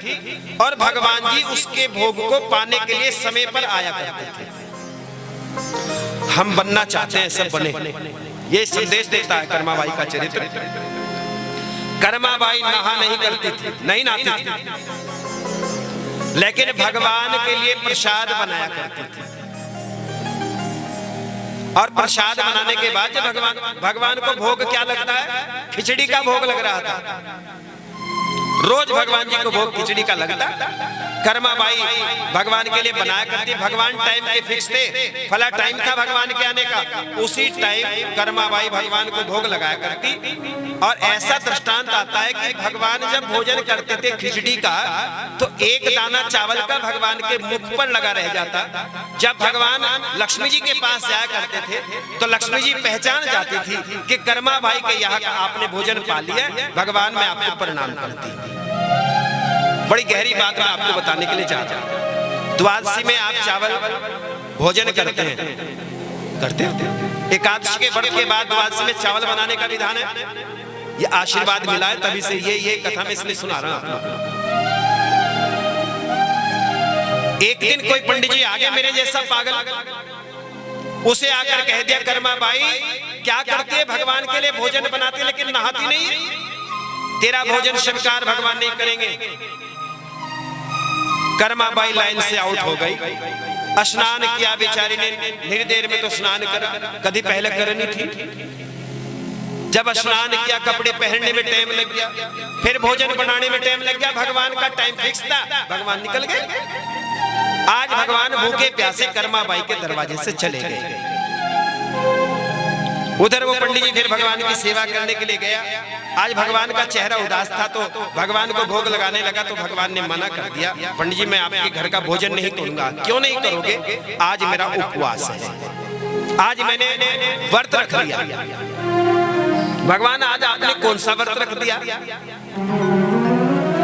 और भगवान जी उसके भोग को पाने के लिए समय पर आया करते थे। हम बनना चाहते हैं, सब बने। ये संदेश देता है कर्माबाई का चरित्र। कर्माबाई नहा नहीं करती थी, नहीं नहाती थी, लेकिन भगवान के लिए प्रसाद बनाया करती थी। और प्रसाद बनाने के बाद जब भगवान को भोग क्या लगता है, खिचड़ी का भोग लग रहा था। रोज भगवान जी को भोग खिचड़ी का लगता। कर्मा बाई भगवान के लिए बनाया करती। भगवान टाइम के फिक्स थे, फला टाइम था भगवान के आने का, उसी टाइम कर्मा बाई भगवान को भोग लगाया करती। और ऐसा दृष्टांत आता है कि भगवान जब भोजन करते थे खिचड़ी का, तो एक दाना चावल का भगवान के मुख पर लगा रह जाता। जब भगवान लक्ष्मी जी के पास जाया करते थे तो लक्ष्मी जी पहचान जाती थी कि कर्मा भाई के यहाँ का आपने भोजन पा लिया, भगवान मैं आपको प्रणाम करती। बड़ी गहरी बात मैं आपको बताने के लिए चाह रहा हूं। द्वादशी में आप चावल भोजन करते हैं, एकादशी के व्रत के बाद द्वादशी में चावल बनाने का विधान है। ये आशीर्वाद मिला है, तभी से ये कथा मैं इसलिए सुना रहा हूं आप लोगों को। एक दिन कोई पंडित जी आगे मेरे जैसा पागल, उसे आकर कह दिया कर्मा बाई क्या करती है, भगवान के लिए भोजन बनाती लेकिन नहाती नहीं, तेरा भोजन स्वीकार भगवान नहीं करेंगे। कर्मा बाई लाइन से आउट हो गई। स्नान किया बेचारी ने, धीरे देर में तो स्नान करा, कभी पहले करनी थी। जब स्नान किया, कपड़े पहनने में टाइम लग गया, फिर भोजन बनाने में टाइम लग गया। भगवान का टाइम फिक्स था, भगवान निकल गए। आज भगवान भूखे प्यासे कर्मा बाई के दरवाजे से चले गए। उधर वो पंडित जी फिर भगवान की सेवा करने के लिए गया। आज भगवान का चेहरा उदास था, तो भगवान को भोग लगाने लगा, तो भगवान ने मना कर दिया, पंडित जी मैं आपके घर का भोजन नहीं करूंगा। क्यों नहीं करोगे, आज मेरा उपवास है, आज मैंने व्रत रख लिया। भगवान आज आपने कौन सा व्रत रख दिया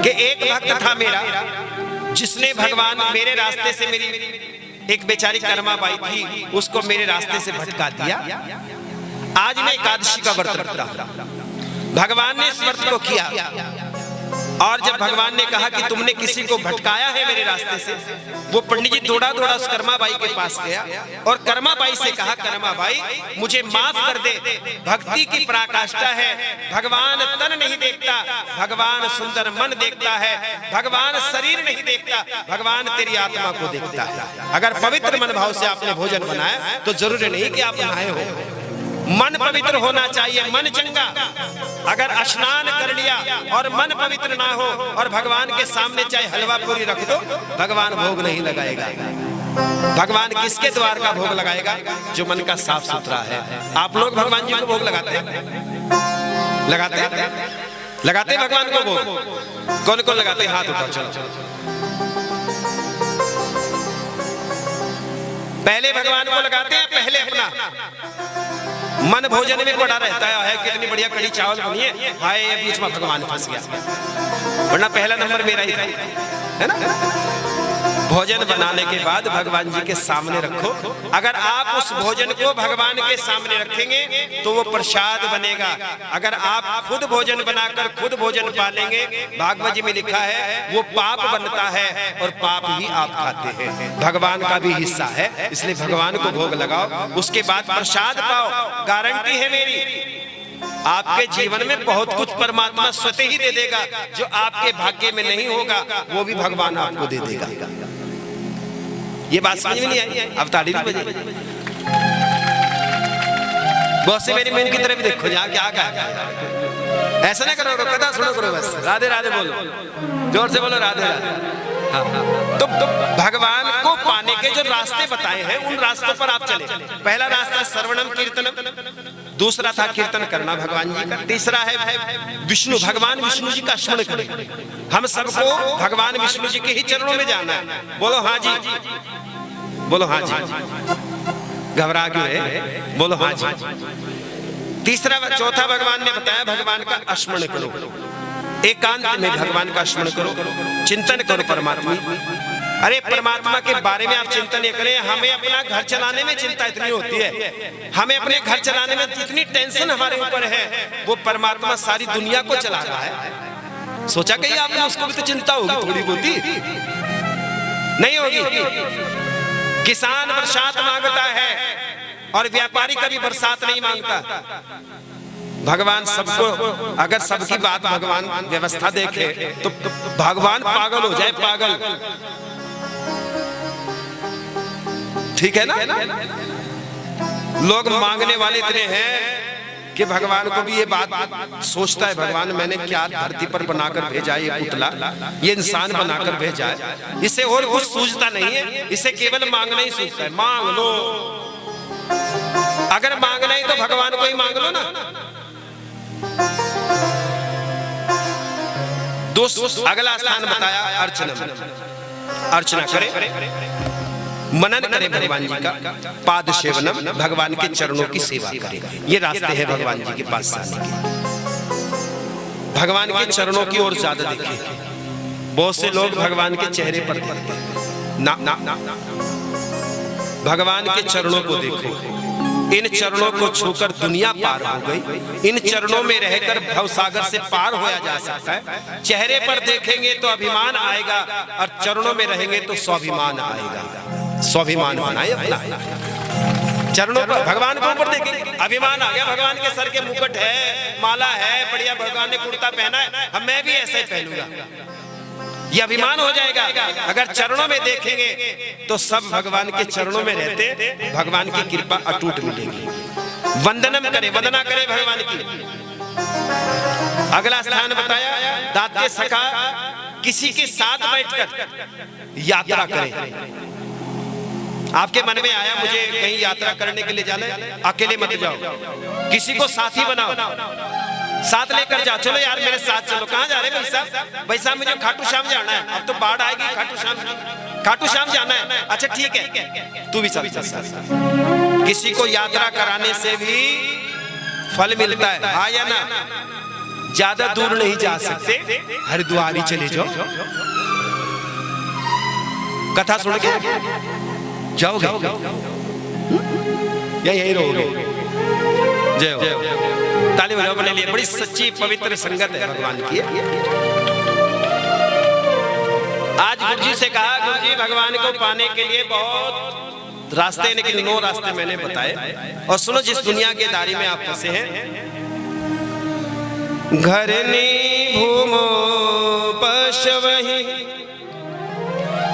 कि एक भक्त था मेरा जिसने भगवान मेरे रास्ते से, मेरी एक बेचारी कर्मा बाई थी, उसको मेरे रास्ते से भटका दिया। आज मैं एकादशी का व्रत रखता हूं। भगवान ने इस व्रत को किया, और जब भगवान ने कहा कि तुमने किसी को भटकाया है मेरे रास्ते से, वो पंडित जी दौड़ा दौड़ा उस कर्मा बाई के पास गया और कर्मा बाई से कहा, कर्मा बाई मुझे माफ कर दे, भक्ति की पराकाष्ठा है, भगवान तन नहीं देखता, भगवान सुंदर मन देखता है, भगवान शरीर नहीं देखता, भगवान तेरी आत्मा को देखता है। अगर पवित्र मन भाव से आपने भोजन बनाया तो जरूरी नहीं कि आप नहाए हो, मन पवित्र होना चाहिए, मन चंगा। अगर स्नान कर लिया और मन पवित्र ना हो और भगवान के सामने चाहे हलवा पूरी रख दो, भगवान भोग नहीं लगाएगा। भगवान किसके द्वार का भोग लगाएगा, जो मन का साफ सुथरा है। आप लोग भगवान जी को भोग लगाते हैं, लगाते भगवान को भोग? कौन कौन लगाते हैं, हाथ उठाओ। चलो पहले भगवान को लगाते हैं, पहले अपना मन भोजन में पड़ा रहता है, कितनी बढ़िया कड़ी चावल बनी है, हाय बीच में भगवान फंस गया, वरना पहला नंबर मेरा ही था, है ना। भोजन बनाने के बाद भगवान जी के सामने रखो। अगर आप उस भोजन को भगवान के सामने रखेंगे तो वो प्रसाद बनेगा। अगर आप खुद भोजन बनाकर खुद भोजन पालेंगे, भागवत जी में लिखा है वो पाप बनता है और पाप ही आप खाते हैं, भगवान का भी हिस्सा है। इसलिए भगवान को भोग लगाओ, उसके बाद प्रसाद पाओ। गारंटी है मेरी, आपके जीवन में बहुत कुछ परमात्मा स्वतः ही दे देगा। जो आपके भाग्य में नहीं होगा वो भी भगवान आपको दे देगा। ये बात समझ में नहीं आई? अब ताड़ी भी बजे। बहुत से मेरी बहन की तरफ देखो, यहाँ क्या कहा, ऐसा ना करो, कथा सुनो करो, बस राधे राधे बोलो, जोर से बोलो राधे राधे। हाँ। तो भगवान को पाने के जो रास्ते बताए हैं उन रास्तों पर आप चले। पहला रास्ता श्रवणम कीर्तनम, दूसरा था कीर्तन करना भगवान जी का, तीसरा है विष्णु, भगवान विष्णु जी का स्मरण करें। हम सबको भगवान विष्णु जी के ही चरणों में जाना है। बोलो हाँ जी, बोलो हाँ जी, घबरा क्यों रहे, बोलो हाँ जी। तीसरा चौथा भगवान ने बताया भगवान का स्मरण करो, एकांत में भगवान का स्मरण करो, चिंतन करो परमात्मा। अरे परमात्मा के बारे में आप चिंतन नहीं करें, हमें अपना घर चलाने में चिंता इतनी होती है, हमें अपने घर चलाने में इतनी टेंशन हमारे ऊपर है, वो परमात्मा सारी दुनिया को चला रहा है। सोचा कहीं आपने उसको भी तो चिंता होगी, थोड़ी बहुती नहीं होगी। किसान बरसात मांगता है और व्यापारी कभी बरसात नहीं मांगता। भगवान सबको, अगर सबकी बात भगवान व्यवस्था देखे तो भगवान पागल हो जाए, पागल, ठीक है ना। लोग मांगने वाले इतने हैं कि भगवान को भी ये बात सोचता है, भगवान मैंने क्या धरती पर बनाकर भेजा है, ये पुतला, ये इंसान बनाकर भेजा है, इसे और कुछ सूझता नहीं है, इसे केवल मांगना ही सूझता है। मांग लो, अगर मांगना ही तो भगवान को ही मांग लो ना। दोस्त अगला स्थान बताया अर्चना। अर्चना करें, मनन करें भगवान जी का, पाद सेवनम, भगवान के चरणों की सेवा करें। ये रास्ते हैं भगवान जी के पास जाने के। भगवान के चरणों की ओर ज्यादा देखें। बहुत से लोग भगवान के चेहरे पर देखते हैं, ना, भगवान के चरणों को देखो। इन चरणों को छूकर दुनिया पार हो गई। इन चरणों में रहकर भवसागर से पार होया जा सकता है। चेहरे पर देखेंगे तो अभिमान आएगा और चरणों में रहेंगे तो स्वाभिमान आएगा। स्वाभिमान बनाए अपना, चरणों पर भगवान को ऊपर देखेंगे, अभिमान आ गया, भगवान के सर के मुकुट है, माला है, बढ़िया, भगवान ने कुर्ता पहना है, अब मैं भी ऐसे ही पहनूंगा, ये अभिमान हो जाएगा। अगर चरणों में देखेंगे तो सब भगवान के चरणों में रहते, भगवान की कृपा अटूट मिलेगी। वंदनम करें, वंदना करें भगवान की। अगला स्थान बताया दाते सखा, किसी के साथ बैठकर यात्रा करें। आपके मन में आया मुझे कहीं यात्रा करने के लिए जाना है, अकेले मत जाओ, किसी को साथी बनाओ, साथ लेकर जा। चलो यार मेरे साथ चलो। कहाँ जा रहे भाई साहब? भाई साहब मुझे खाटू श्याम जाना है, अब तो बाढ़ आएगी, खाटू श्याम जाना है। अच्छा ठीक है, तू भी साथ चल। किसी को यात्रा कराने से भी फल मिलता है, हाँ या ना? ज्यादा दूर नहीं जा सकते, हरिद्वार ही चले जाओ, कथा सुन के जाओगे या यही रहोगे? जय हो, ताली बजाओ अपने लिए। बड़ी सच्ची पवित्र संगत है भगवान की। आज गुरु जी से कहा, गुरु जी भगवान को पाने के लिए बहुत रास्ते, लेकिन 9 रास्ते मैंने बताए। और सुनो, जिस दुनिया के दारी में आप फंसे हैं, घरनी भूमो पशवहि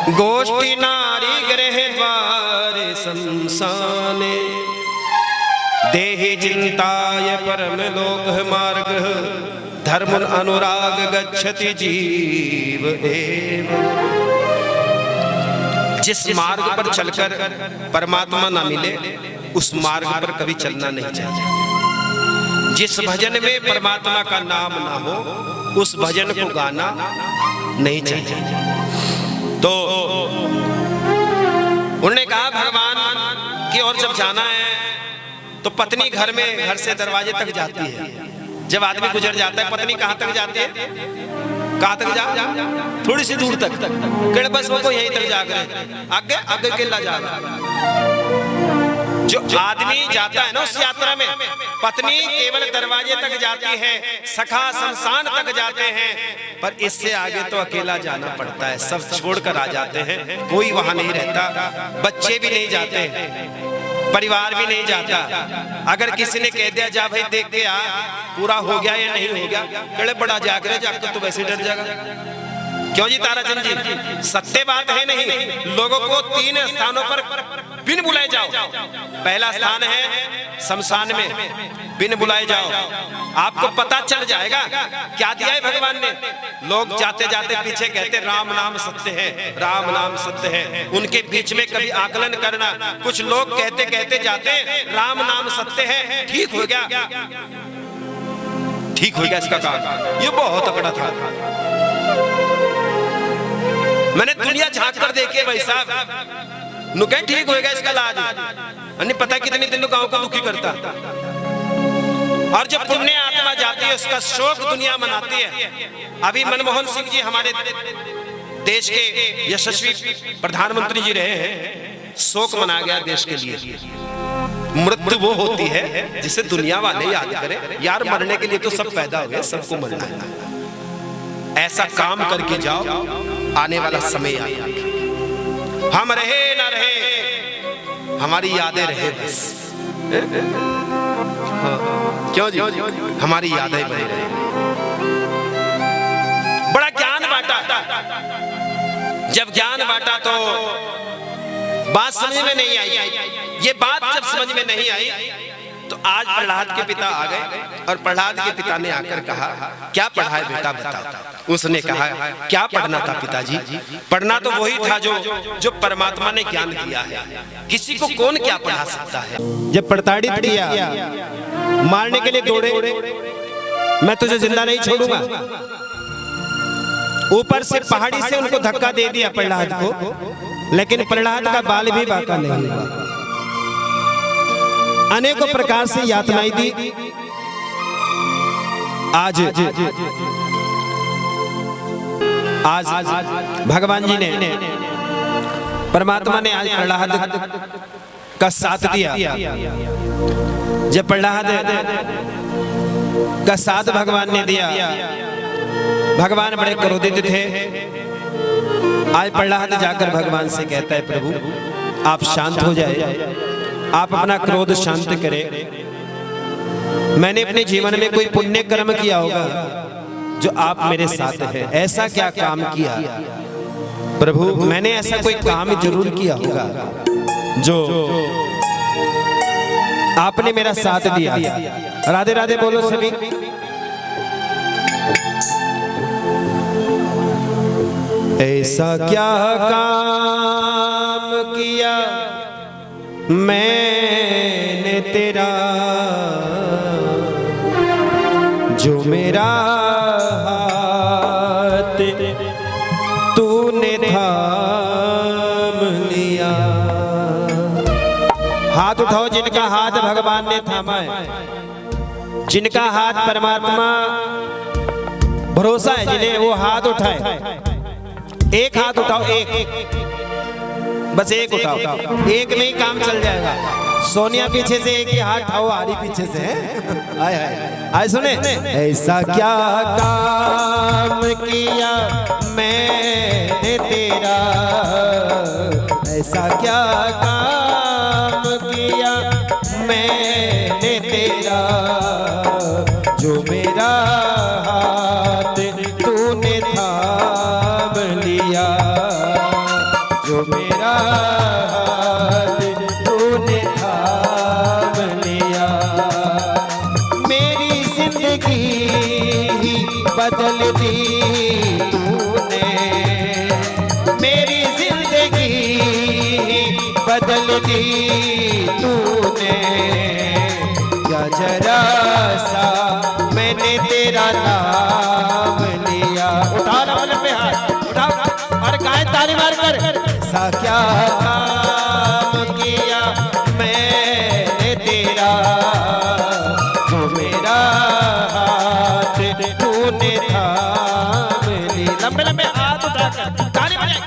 गोष्ठी नारी गृह द्वार संसाने, देहि चिंताय परम लोक मार्ग, धर्म अनुराग गच्छति जीव एव। जिस मार्ग पर चलकर परमात्मा ना मिले, उस मार्ग पर कभी चलना नहीं चाहिए। जिस भजन में परमात्मा का नाम ना हो, उस भजन को गाना नहीं चाहिए। तो उन्होंने कहा भगवान की ओर जब जाना है तो पत्नी घर में, घर से दरवाजे तक जाती है। जब आदमी गुजर जाता है, पत्नी कहाँ तक जाती है? कहाँ तक जा? थोड़ी सी दूर तक, कह बस वो यहीं तक जा गए, आगे आगे किला जा रहा। जो आदमी जाता है ना उस यात्रा में, पत्नी केवल दरवाजे तक जाती है, सखा शमशान तक जाते हैं, पर इससे आगे तो अकेला जाना पड़ता है। सब छोड़कर आ जाते हैं, कोई वहां नहीं रहता, बच्चे भी नहीं जाते, परिवार भी नहीं जाता। अगर किसी ने कह दिया जा भाई देख के आ पूरा हो गया या नहीं हो गया, बड़े बड़ा जागरे जाकर तो वैसे डर जाएगा। क्यों जी ताराचंद जी? सत्य बात है नहीं। लोगों को 3 स्थानों पर बिन बुलाए जाओ। पहला स्थान है शमशान में, बिन बुलाए जाओ, आपको पता चल जाएगा क्या दिया है भगवान ने। लोग जाते जाते पीछे कहते राम नाम सत्य है, राम नाम सत्य है। उनके बीच में कभी आकलन करना। कुछ लोग कहते कहते जाते राम नाम सत्य है, ठीक हो गया, ठीक हो गया इसका काम। ये बहुत तगड़ा था। मैंने दुनिया झांक कर देखी भाई साहब, नुके ठीक होएगा इसका इलाज, नहीं पता कितनी दिन गांव को दुखी करता। और जब पुण्य आत्मा जाती है उसका शोक दुनिया मनाती है। अभी मनमोहन सिंह जी हमारे देश के यशस्वी प्रधानमंत्री जी रहे हैं, शोक मनाया गया देश के लिए। मृत्यु वो होती है जिसे दुनिया वाले याद करें, यार मरने के लिए तो सब पैदा हुए, सबको मरना है। ऐसा काम करके जाओ, आने वाला समय आएगा। हम रहे ना रहे, हमारी यादें रहे बस। क्यों जी? हमारी यादें बनी रहे। बड़ा ज्ञान बांटा। जब ज्ञान बांटा तो बात समझ में नहीं आई। ये बात जब समझ में नहीं आई तो आज प्रहलाद के पिता आ गए और प्रहलाद के पिता ने आकर कहा, क्या पढ़ा है बेटा बताओ। उसने कहा, क्या पढ़ना था पिताजी? पढ़ना तो वही था जो परमात्मा ने ज्ञान दिया है, किसी को कौन क्या पढ़ा सकता है। जब प्रताड़ित किया, मारने के लिए दौड़े, मैं तुझे जिंदा नहीं छोड़ूंगा, ऊपर से पहाड़ी से उनको धक्का दे दिया प्रहलाद को, लेकिन प्रहलाद का बाल भी बांका नहीं हुआ। अनेकों प्रकार से यातनाएं दी। आज भगवान जी ने, परमात्मा ने आज प्रहलाद का साथ दिया। जब प्रहलाद का साथ भगवान ने दिया, भगवान बड़े क्रोधित थे। आज प्रहलाद जाकर भगवान से कहता है, प्रभु आप शांत हो जाए, आप अपना क्रोध शांत करें। मैंने अपने जीवन में कोई पुण्य कर्म किया होगा जो आप मेरे साथ हैं। ऐसा क्या काम किया प्रभु? मैंने ऐसा कोई काम जरूर किया होगा जो आपने मेरा साथ दिया। राधे राधे बोलो सभी। ऐसा क्या काम किया मैंने तेरा जो मेरा हाथ तूने थाम लिया। हाथ उठाओ जिनका हाथ भगवान ने थामा है, जिनका हाथ परमात्मा भरोसा है, जिन्हें वो हाथ उठाए। एक हाथ उठाओ, एक, बस एक उठाओ, एक में ही काम चल जाएगा। सोनिया पीछे से एक ही हाथ उठाओ, आरी पीछे से है। आए आए आए सुने। ऐसा क्या काम किया मैंने तेरा, ऐसा क्या काम किया मैंने तेरा जो मेरा हाथ तूने थाम लिया, जो मेरा हाथ तूने थाम लिया। मेरी जिंदगी ही बदल दी तूने, मेरी जिंदगी ही बदल दी तूने। क्या जरा सा मैंने तेरा नाम लिया। उठा रहा पे हाथ, उठा और गाय ताली मार कर। ऐसा क्या काम किया मैंने तेरा जो मेरा हाथ तूने थाम लिया। लंबे लंबे हाथ उठाकर ताली बजाएं।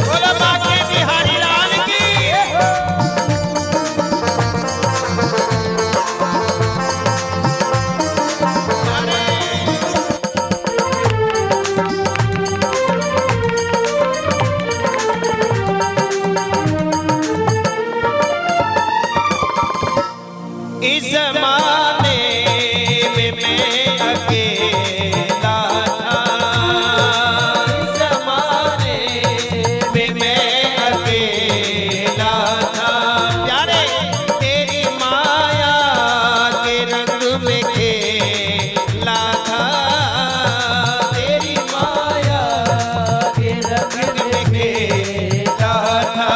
बोलो बाके बिहारी लाल की। इस ज़माने में मैं अकेला था, इस ज़माने में मैं अकेला था। प्यारे तेरी माया के रंग में खेला था, तेरी माया के रंग में खेला था।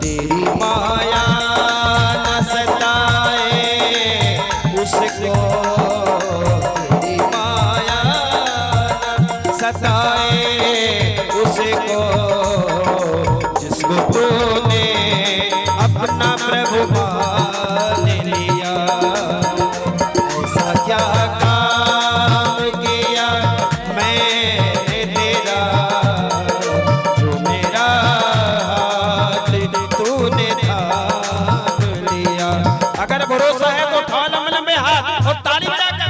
तेरी माया उसको, तेरी माया सताए उसको, जिसको तूने अपना प्रभु मान लिया। ऐसा क्या काम किया मैंने तेरा जो मेरा हाथ तूने थाम लिया। अगर भरोसा है तो उठाओ लंबे लंबे हाथ और ताली बजाकर।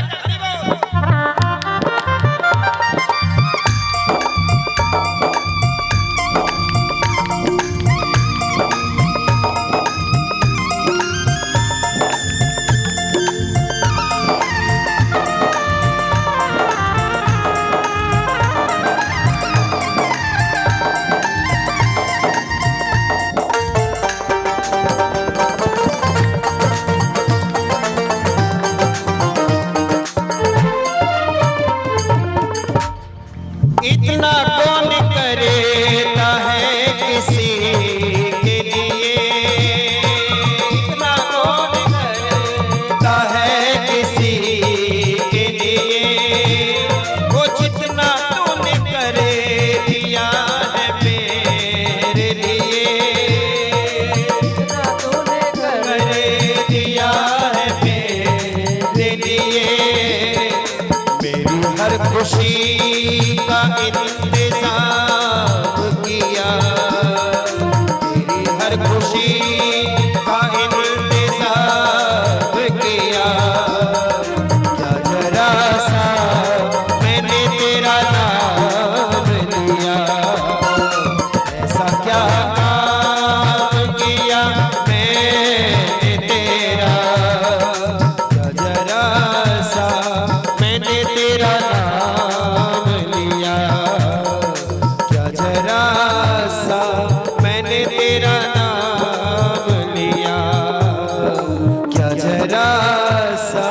बरसा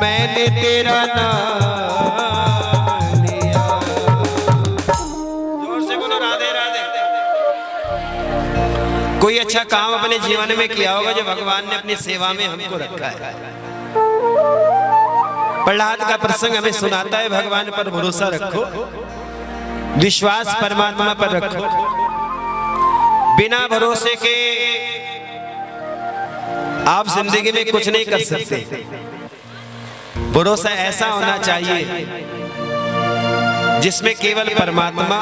मैंने तेरा नाम लिया। जोर से बोलो राधे राधे। कोई अच्छा काम अपने जीवन में किया होगा जो भगवान ने अपनी सेवा में हमको रखा है। प्रहलाद का प्रसंग हमें सुनाता है, भगवान पर भरोसा रखो, विश्वास परमात्मा पर रखो। बिना भरोसे के आप जिंदगी में कुछ नहीं कर सकते। भरोसा ऐसा होना चाहिए जिसमें केवल परमात्मा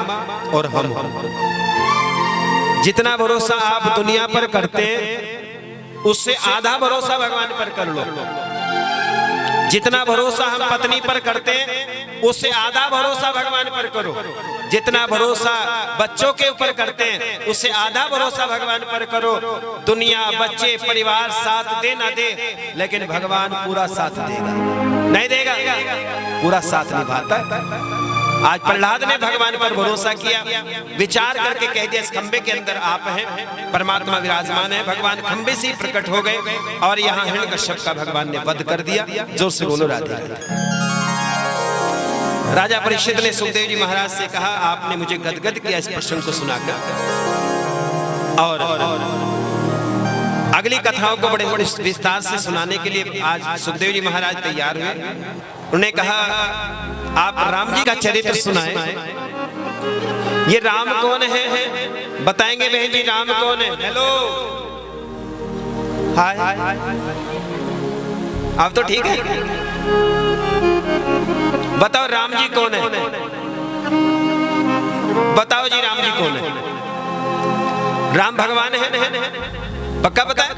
और हम हो। जितना भरोसा आप दुनिया पर करते हैं उससे आधा भरोसा भगवान पर कर लो। जितना भरोसा हम पत्नी पर करते हैं उससे आधा भरोसा भगवान पर करो। जितना भरोसा बच्चों के ऊपर करते हैं उससे आधा भरोसा भगवान पर करो। दुनिया, बच्चे, परिवार साथ दे ना दे, लेकिन भगवान पूरा साथ देगा। नहीं देगा, पूरा साथ निभाता है। आज प्रहलाद ने भगवान पर भरोसा किया, विचार करके कह दिया इस खंबे के अंदर आप हैं, परमात्मा विराजमान है। भगवान खंबे से ही प्रकट हो गए और यहाँ हिरण्यकश्यप का भगवान ने वध कर दिया। जोर से बोलो राधे राधे। राजा परीक्षित ने सुखदेव जी महाराज से कहा, आपने मुझे गदगद किया इस प्रश्न को सुनाकर, और अगली कथाओं को बड़े बड़े विस्तार से सुनाने के लिए आज सुखदेव जी महाराज तैयार हुए। उन्होंने कहा, आप राम जी का चरित्र सुनाएं। ये राम कौन है बताएंगे बहन जी? राम कौन है? हेलो, हाय, आप तो ठीक है। बताओ राम जी कौन है? बताओ जी राम जी कौन है? राम भगवान है? पक्का बताए?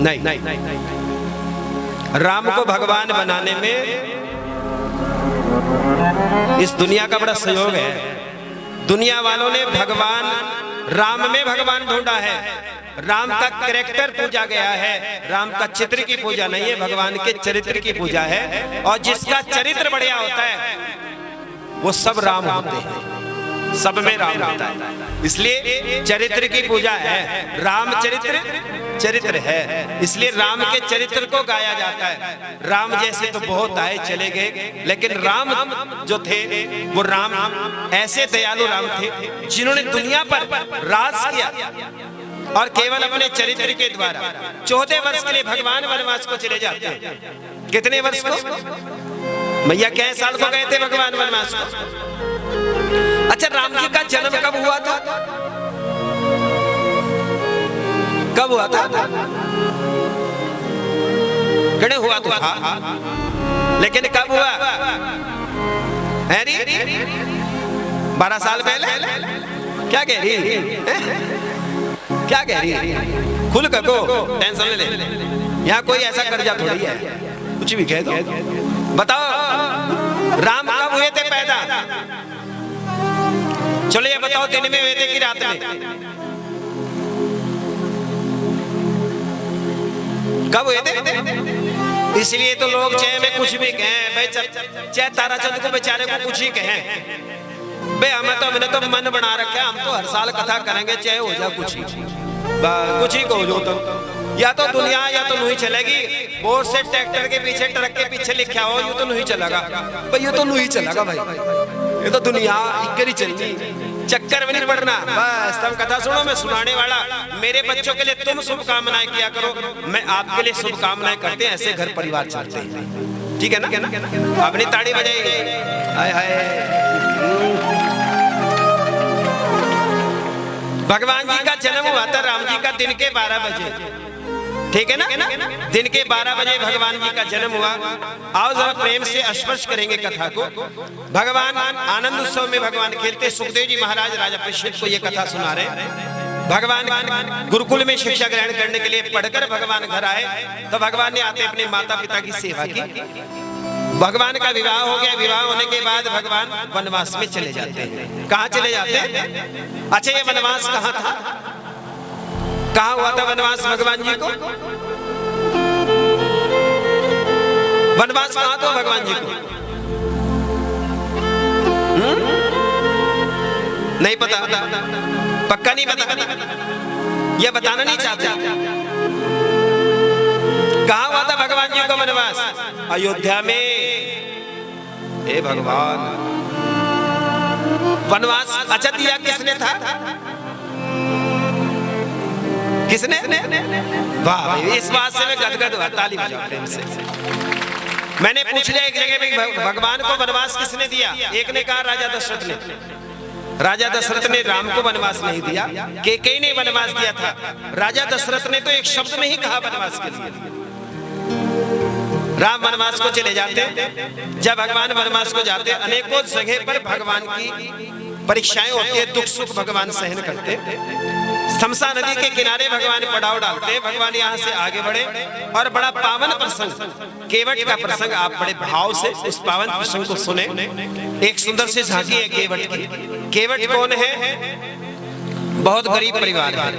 नहीं। राम को भगवान बनाने में इस दुनिया का बड़ा सहयोग है। दुनिया वालों ने भगवान राम में भगवान ढूंढा है। राम का कैरेक्टर पूजा गया है, राम का चित्र की पूजा नहीं है, भगवान के चरित्र की पूजा है। और जिसका चरित्र बढ़िया होता है वो सब राम होते हैं, सब में राम होता है। इसलिए चरित्र की पूजा है। राम चरित्र है, इसलिए राम के चरित्र को गाया जाता है। राम जैसे तो बहुत आए चले गए, लेकिन राम जो थे वो राम ऐसे दयालु राम थे जिन्होंने दुनिया पर राज किया और केवल अपने चरित्र के द्वारा। 14 वर्ष के लिए भगवान वनवास को चले जाते हैं। कितने वर्ष को? भैया क्या साल को गए थे भगवान वनवास को? अच्छा, राम जी का जन्म कब हुआ था? कब हुआ था? कड़े हुआ था, लेकिन कब हुआ? 12 साल पहले? क्या कह रही? क्या कह रही है? खुल कहो, टेंशन ले। यहाँ कोई ऐसा कर्जा थोड़ी है, कुछ भी कह दो। बताओ राम कब हुए थे पैदा? चलो ये बताओ, दिन में हुए थे कि रात में? कब हुए थे? इसलिए तो लोग चाहे में कुछ भी कहें भाई, चाहे ताराचंद को बेचारे को कुछ ही कहें भाई, हमने तो मन बना रखा है, हम तो हर साल कथा करेंगे चाहे हो जाए कुछ ही को हो। तो या तो दुनिया या तो नहीं चलेगी। बोर्ड से ट्रैक्टर के पीछे, ट्रक के पीछे लिखा हो यूं तो नहीं चलेगा भाई, ये तो नहीं चलेगा भाई, ये तो दुनिया इक्कर ही चलती। चक्कर में नहीं पड़ना, बस तुम कथा सुनो, मैं सुनाने वाला। मेरे बच्चों के लिए तुम शुभकामनाएं किया करो, मैं आपके लिए शुभकामनाएं करते हैं। ऐसे घर परिवार चलते हैं, ठीक है ना? अपनी ताड़ी बजाइए। हाय हाय। भगवान जी का जन्म हुआ था राम जी का दिन के 12 बजे, ठीक है ना? दिन के 12 बजे भगवान जी का जन्म हुआ। आओ जरा प्रेम से स्पर्श करेंगे कथा को। भगवान आनंद उत्सव में भगवान खेलते। सुखदेव जी महाराज राजा परीक्षित को ये कथा सुना रहे। भगवान गुरुकुल में शिक्षा ग्रहण करने के लिए पढ़कर भगवान घर आए तो भगवान ने आते अपने माता पिता की सेवा की। भगवान का विवाह हो गया। विवाह होने के बाद भगवान वनवास में चले जाते हैं। कहाँ चले जाते हैं? अच्छा, ये वनवास कहाँ था? कहाँ हुआ था वनवास भगवान जी को? वनवास कहाँ था भगवान जी को? नहीं पता? पक्का नहीं पता? ये बताना नहीं चाहते? अयोध्या में, हे भगवान, वनवास अच्छा दिया किसने था? किसने? वाह भाई, इस बात से मैं गदगद हुआ, ताली बजाओ प्रेम से। मैंने पूछ लिया एक जगह में भगवान को वनवास किसने दिया? एक ने कहा राजा दशरथ ने। राजा दशरथ ने राम को वनवास नहीं दिया, कैकेयी ने वनवास दिया था। राजा दशरथ ने तो एक शब्द नहीं कहा वनवास के लिए। राम वनवास को चले जाते, जब भगवान वनवास को जाते, अनेकों जगह पर भगवान की परीक्षाएं होती है, दुख सुख भगवान सहन करते। समसा नदी के किनारे भगवान पड़ाव डालते, भगवान यहाँ से आगे बढ़े और बड़ा पावन प्रसंग, केवट का प्रसंग, आप बड़े भाव से उस पावन प्रसंग को सुने। एक सुंदर सी झांकी है केवट की। केवट कौन है? बहुत गरीब परिवार है,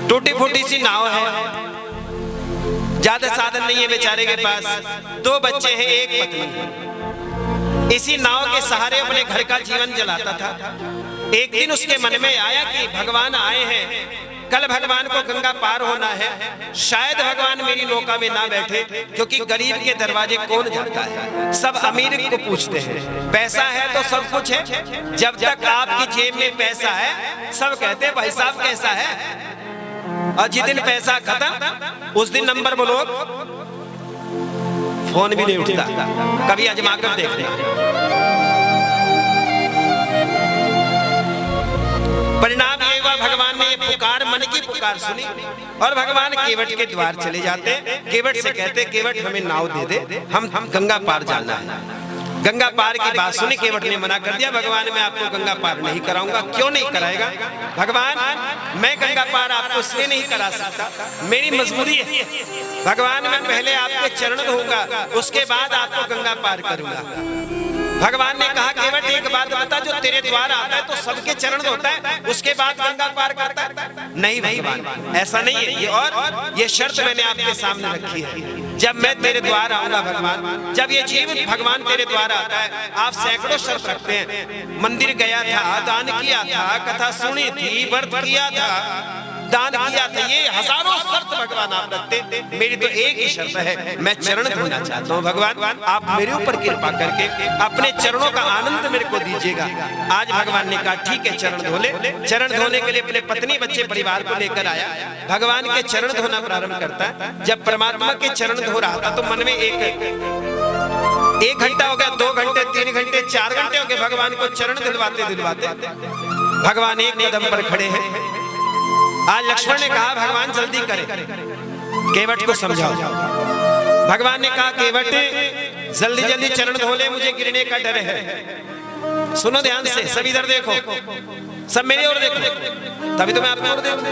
टूटी फूटी सी नाव है, ज्यादा साधन नहीं है बेचारे के पास, 2 बच्चे हैं, 1 पत्नी। इसी नाव के सहारे अपने घर का जीवन चलाता था। एक दिन उसके मन में आया कि भगवान आए हैं, कल भगवान को गंगा पार होना है, शायद भगवान मेरी नौका में ना बैठे, क्योंकि गरीब के दरवाजे कौन जाता है? सब अमीर को पूछते हैं, पैसा है तो सब कुछ है। जब तक आपकी जेब में पैसा है, सब कहते हैं भाई साहब कैसा है, और जिस दिन पैसा खत्म, उस दिन नंबर ब्लॉक, फोन भी नहीं उठता। कभी आजमा कर देख लें। परिणाम ये हुआ, भगवान ने पुकार, मन की पुकार सुनी और भगवान केवट के द्वार चले जाते। केवट से कहते, केवट हमें नाव दे दे, हम गंगा पार जाना है। गंगा पार की बात सुनी, केवट ने मना कर दिया, भगवान मैं आपको गंगा पार नहीं कराऊंगा। क्यों नहीं कराएगा? भगवान मैं गंगा पार आपको इसलिए नहीं करा सकता, मेरी मजबूरी है। भगवान मैं पहले आपके चरण धोऊंगा, उसके बाद आपको गंगा पार करूंगा। भगवान ने कहा केवट एक बात बता, जो तेरे द्वार आता है तो सबके चरण धोता है, उसके बाद गंगा पार करता है? नहीं भगवान, ऐसा नहीं है। ये शर्त मैंने आपके सामने रखी है। जब मैं तेरे द्वार आऊंगा भगवान, जब ये जीव भगवान तेरे द्वार आता है, आप सैकड़ों शर्त रखते हैं। मंदिर गया था, दान किया था, कथा सुनी थी, व्रत किया था, दान किया था, ये हजारों शर्त भगवान आप रखते। मेरी तो एक ही शर्त है, मैं चरण धोना चाहता हूँ। भगवान आप मेरे ऊपर कृपा करके अपने चरणों का आनंद मेरे को दीजिएगा। आज भगवान ने कहा ठीक है, चरण धो ले। चरण धोने के लिए अपने पत्नी बच्चे परिवार को लेकर आया, भगवान के चरण धोना प्रारंभ करता है। जब परमात्मा के चरण धो रहा था तो मन में एक घंटा हो गया, 2 घंटे, 3 घंटे, 4 घंटे हो गए भगवान को चरण दिलवाते दिलवाते। भगवान एक कदम पर खड़े हैं। आज लक्ष्मण ने कहा भगवान जल्दी करें, केवट को समझाओ। भगवान ने कहा केवट जल्दी जल्दी चरण धो ले, मुझे गिरने का डर है। सुनो ध्यान से, सब इधर देखो, सब मेरी ओर देखो, तभी तो मैं आपकी ओर देखूं।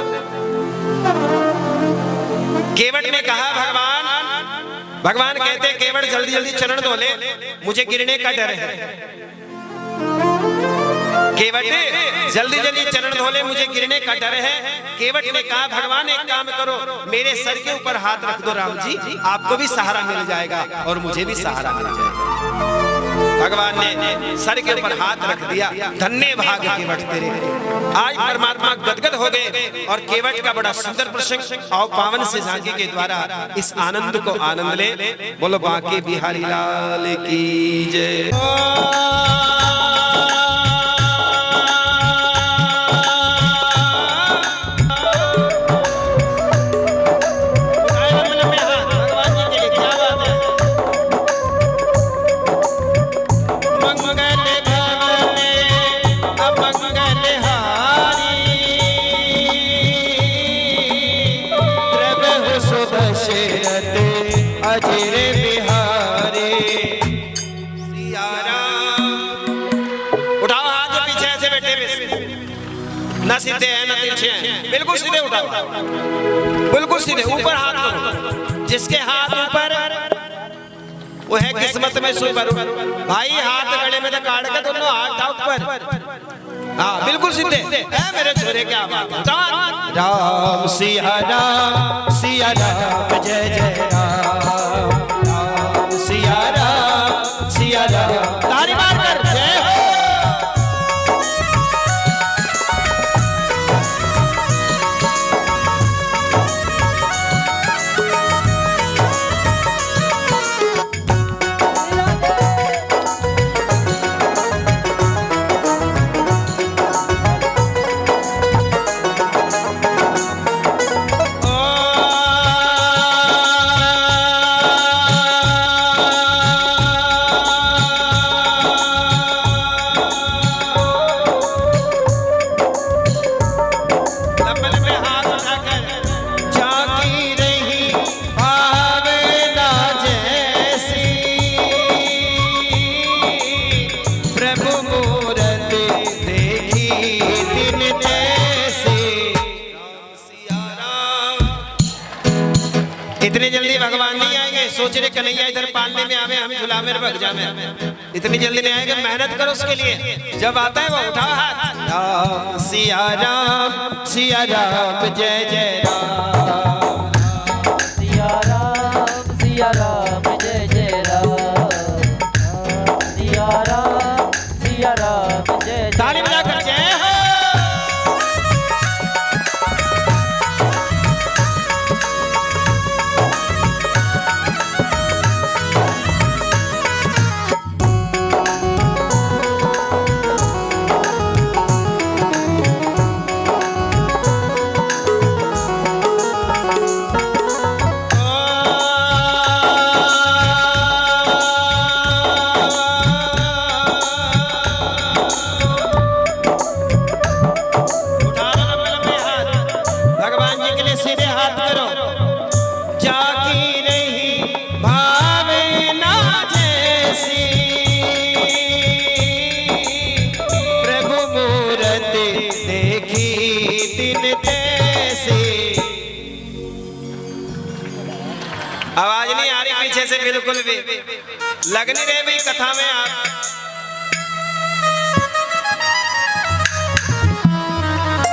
केवट ने कहा भगवान कहते केवट जल्दी जल्दी चरण धो ले, मुझे गिरने का डर है। केवट जल्दी जल्दी चरण धो ले, मुझे गिरने का डर है। केवट ने कहा भगवान एक काम करो, मेरे सर के ऊपर हाथ रख दो राम जी, आपको भी सहारा मिल जाएगा और मुझे भी सहारा मिल जाएगा। भगवान ने सर के ऊपर हाथ रख दिया। धन्य भाग केवट तेरे। आज परमात्मा गदगद हो गए और केवट का बड़ा सुंदर प्रसंग और पावन से झांकी के द्वारा इस आनंद को आनंद ले। बोलो बांके बिहारी लाल की जय। ना सीधे हैं ना तिरछे हैं, बिल्कुल सीधे उठाओ, बिल्कुल सीधे ऊपर हाथ करो। जिसके हाथ ऊपर वो है किस्मत में सुपर। भाई हाथ गले में तो काट के दोनों हाथ ऊपर, हाँ बिल्कुल सीधे। मेरे छोरे क्या बात है। राम सिया राम जय जय राम, राम सिया राम तारी मार कर जय हो। इतनी जल्दी भगवान नहीं आएंगे। सोच रहे कन्हैया इधर पालने में आवे, हम झुला में भग जावे, इतनी जल्दी नहीं आएंगे। मेहनत करो उसके लिए। जब आता है वो उठाओ हाथ, राम सिया राम जय जय राम, सिया राम जय जय राम, सिया राम जय जय। ताली बजाकर जय हो। आवाज नहीं आ रही पीछे से बिल्कुल भी, लग नहीं रहे भाई कथा में आप।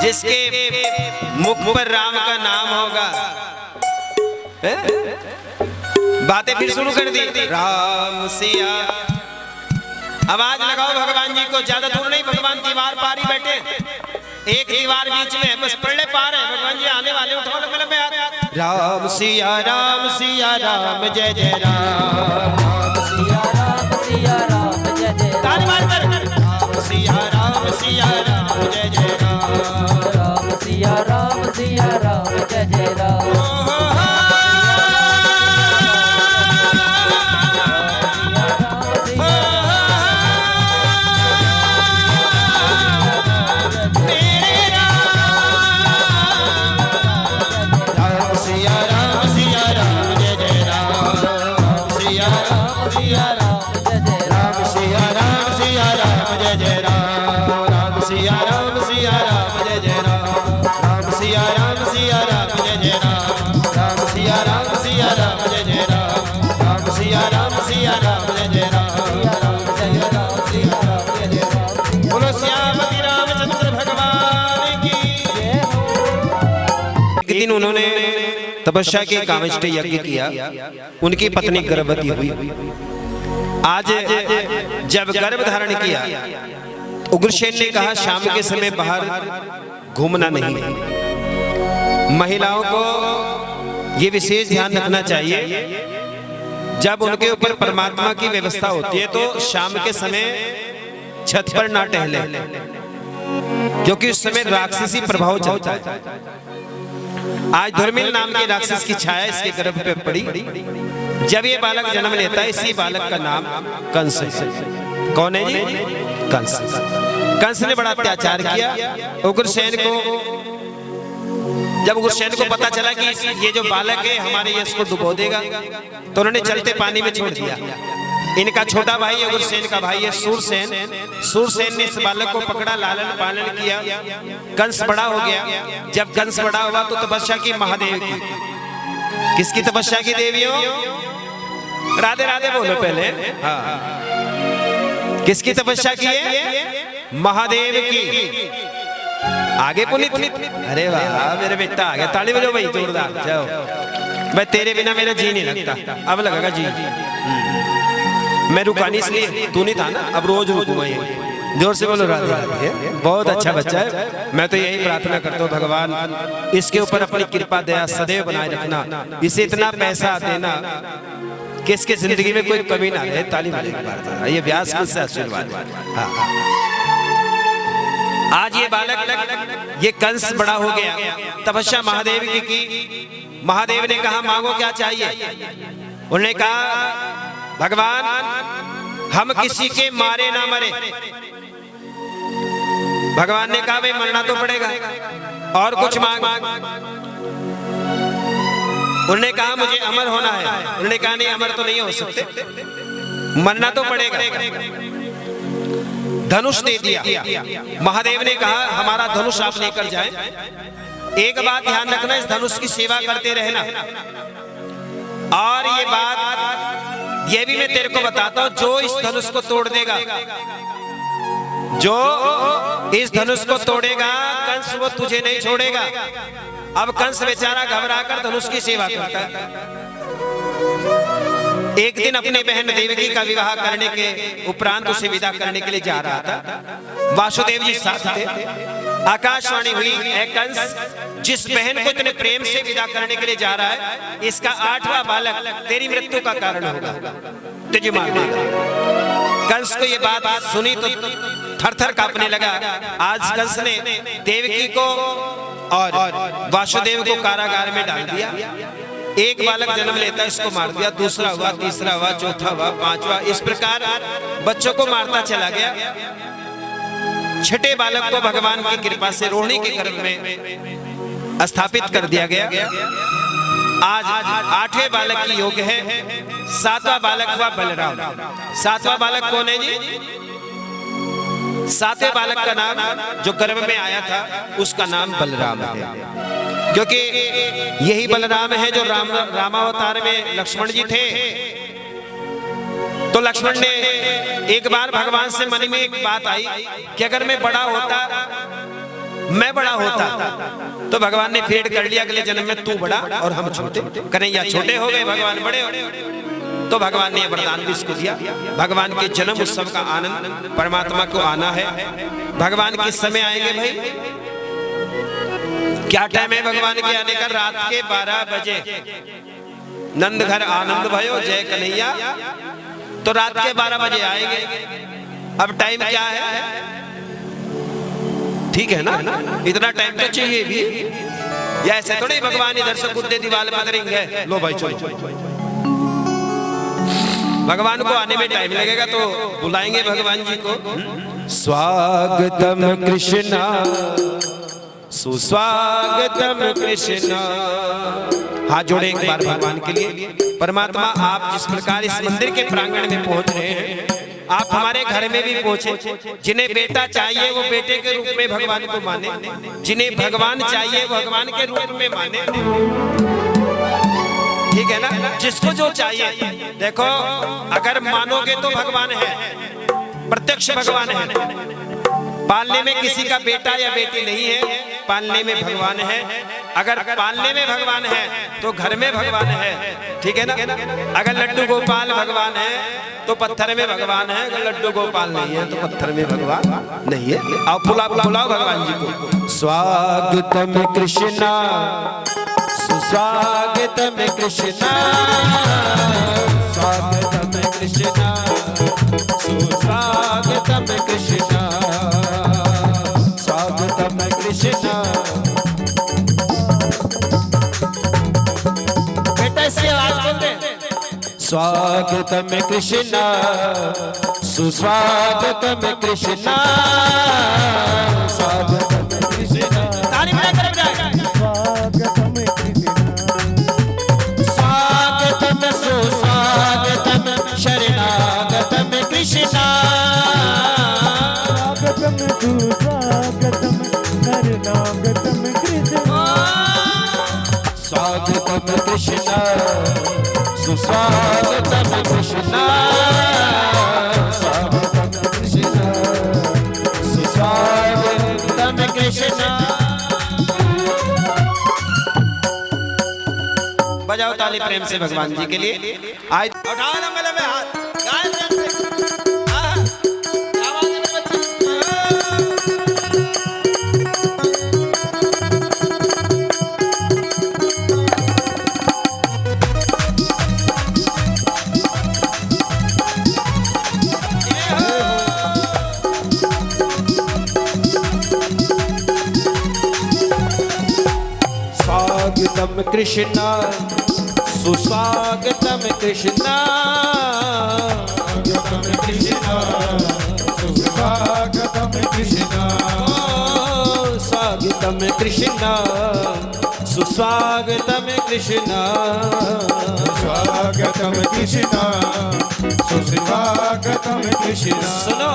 जिसके मुख पर राम का नाम होगा, बातें फिर शुरू कर दी, राम सिया। आवाज लगाओ भगवान जी को। ज्यादा दूर नहीं, भगवान दीवार पार ही बैठे, एक दीवार बीच में, बस पढ़ने पार है। भगवान जी आने वाले, उठाओ लंबे लंबे हाथ। राम सिया राम जय जय राम, राम सिया राम जय जय राम, ताली मारकर राम सिया राम जय जय राम, राम सिया राम जय जय राम। दिन उन्होंने तपस्या के कामिष्ट यज्ञ किया, उनकी पत्नी गर्भवती हुई। आज जब गर्भ धारण किया, उग्रसेन ने कहा शाम के समय बाहर घूमना नहीं है। महिलाओं को ये विशेष ध्यान रखना चाहिए, जब उनके ऊपर परमात्मा की व्यवस्था होती है तो शाम के समय छत पर ना टहले, क्योंकि उस समय राक्षसी प्रभाव चलता है। आज धर्मिल नाम के राक्षस की छाया इसके गर्भ पे पड़ी। जब ये बालक जन्म लेता है, इसी बालक का नाम कंस है। कौन है जी? कंस। कंस ने बड़ा अत्याचार किया उग्रसेन को। जब उग्रसेन को पता चला कि ये जो बालक है हमारे यश को डुबो देगा, तो उन्होंने चलते पानी में छोड़ दिया। इनका छोटा भाई उग्रसेन का भाई है सूरसेन। सूरसेन ने इस बालक को पकड़ा, लालन पालन किया। कंस बड़ा हो गया। जब कंस बड़ा हुआ तो तपस्या की महादेव की। किसकी तपस्या की देवियों? राधे राधे बोलो पहले। हाँ, किसकी तपस्या की है? महादेव की। आगे पुनीत। अरे वाह मेरे बेटा आ गया, ताली बजाओ भाई जोरदार। जाओ भाई, तेरे बिना मेरा जी नहीं लगता। अब लगेगा जी। मैं रुका नहीं इसलिए, तू नहीं था ना, अब रोज रुकूंगा। ये जोर से बोलो राधे राधे। बहुत अच्छा बच्चा है। मैं तो यही प्रार्थना करता हूँ भगवान इसके ऊपर अपनी कृपा दया सदैव बनाए रखना। इसे इतना पैसा देना कि इसके जिंदगी में कोई कमी ना रहे। ताली बजाओ। ये व्यास से आशीर्वाद। आज ये बालक, ये कंस बड़ा हो गया। तपस्या महादेव की। महादेव ने कहा मांगो क्या चाहिए? उन्होंने कहा भगवान हम किसी के मारे ना मरे। भगवान ने कहा भाई मरना तो पड़ेगा, और कुछ मांग। उन्होंने कहा मुझे अमर होना है। उन्होंने कहा नहीं, अमर तो नहीं हो सकते, मरना तो पड़ेगा। धनुष दे दिया। महादेव ने कहा हमारा धनुष आप लेकर जाएं। एक बात ध्यान रखना, इस धनुष की सेवा करते रहना। और ये बात ये भी मैं तेरे को बताता हूं, जो इस धनुष को तोड़ देगा, जो इस धनुष को तोड़ेगा, कंस वो तुझे नहीं छोड़ेगा। अब कंस बेचारा घबराकर धनुष की सेवा करता है। एक दिन अपनी बहन देवकी का विवाह करने के उपरांत उसे विदा करने के लिए जा रहा था। वासुदेव जी साथ थे। आकाशवाणी हुई, ऐ कंस, जिस बहन को इतने प्रेम से विदा करने के लिए जा रहा है, इसका 8वां बालक तेरी मृत्यु का कारण होगा, तुझे मार देगा। कंस को ये बात सुनी तो थर-थर कांपने लगा। आज कंस ने देवकी को और वासुदेव को कारागार में डाल दिया। एक बालक जन्म लेता, इसको मार दिया, दूसरा हुआ, तीसरा हुआ, चौथा हुआ, 5वां, इस प्रकार बच्चों को मारता चला गया। छठे बालक को भगवान की कृपा से रोहिणी के गर्भ में स्थापित कर दिया गया। आज 8वें बालक की योग है। 7वां बालक हुआ बलराम। 7वां बालक कौन है जी? 7वें बालक का नाम जो गर्भ में आया था उसका नाम बलराम है, क्योंकि यही बलराम है जो रामावतार में लक्ष्मण जी थे। तो लक्ष्मण ने एक बार भगवान से मन में एक बात आई कि अगर मैं बड़ा होता तो भगवान ने फेड कर लिया, अगले जन्म में तू बड़ा और हम छोटे। कन्हैया छोटे हो गए, भगवान बड़े हो गए। तो भगवान ने वरदान भी इसको दिया। भगवान के जन्म उत्सव का आनंद परमात्मा को आना है। भगवान किस समय आएंगे भाई? क्या टाइम है भगवान के आने का? रात के 12 बजे। नंद घर आनंद भयो जय कन्हैया। तो रात के 12 बजे आएंगे। अब टाइम क्या है? ठीक है ना, इतना टाइम तो चाहिए भी। या ऐसे थोड़ी भगवान इधर से कुत्ते दीवार में धरेंगे, लो भाई चलो। भगवान को आने में टाइम लगेगा तो बुलाएंगे भगवान जी को। स्वागतम कृष्णा सुस्वागतम कृष्णा। हाथ जोड़े एक बार भगवान के लिए। परमात्मा, आप जिस प्रकार इस मंदिर के प्रांगण में पहुंच रहे हैं, आप हमारे घर में भी पहुंचे। जिन्हें बेटा चाहिए वो बेटे के रूप में भगवान को माने, जिन्हें भगवान चाहिए वो भगवान के रूप में माने। ठीक है ना? जिसको जो चाहिए। देखो, अगर मानोगे तो भगवान है, प्रत्यक्ष भगवान है। पालने में किसी का बेटा या बेटी नहीं है, पालने में भगवान है। अगर पालने में भगवान है तो घर में भगवान है। ठीक है ना? अगर लड्डू गोपाल भगवान है तो पत्थर में भगवान है, अगर लड्डू गोपाल नहीं है तो पत्थर में भगवान नहीं है। आप बुलाओ भगवान जी को। स्वागतम कृष्णा सुस्वागतम कृष्णा। स्वागतम कृष्णा सुस्वागतम कृष्णा। स्वागतम कृष्णा। बेटा इसकी आवाज बोलते। स्वागतम कृष्णा सुस्वागतम कृष्णा। स्वागतम कृष्णा। ताली बजाकर स्वागतम सुस्वागतम शरणागतम कृष्णा। स्वागतम सुस्वागतम शरणागतम कृष्णा। स्वागतम कृष्णा सुस्वागतम कृष्णा। स्वागतम कृष्णा सुस्वागतम कृष्णा। बजाओ ताली प्रेम से भगवान जी के लिए। आज उठाओ ना गले में हाथ, गाए प्रेम से। आवाज में बच्चे। स्वागतम कृष्णा सुस्वागतम कृष्णा। स्वागतम कृष्णा सुस्वागतम कृष्णा। स्वागतम कृष्णा सुस्वागतम कृष्णा। स्वागतम कृष्णा सुस्वागतम कृष्णा। सुनो,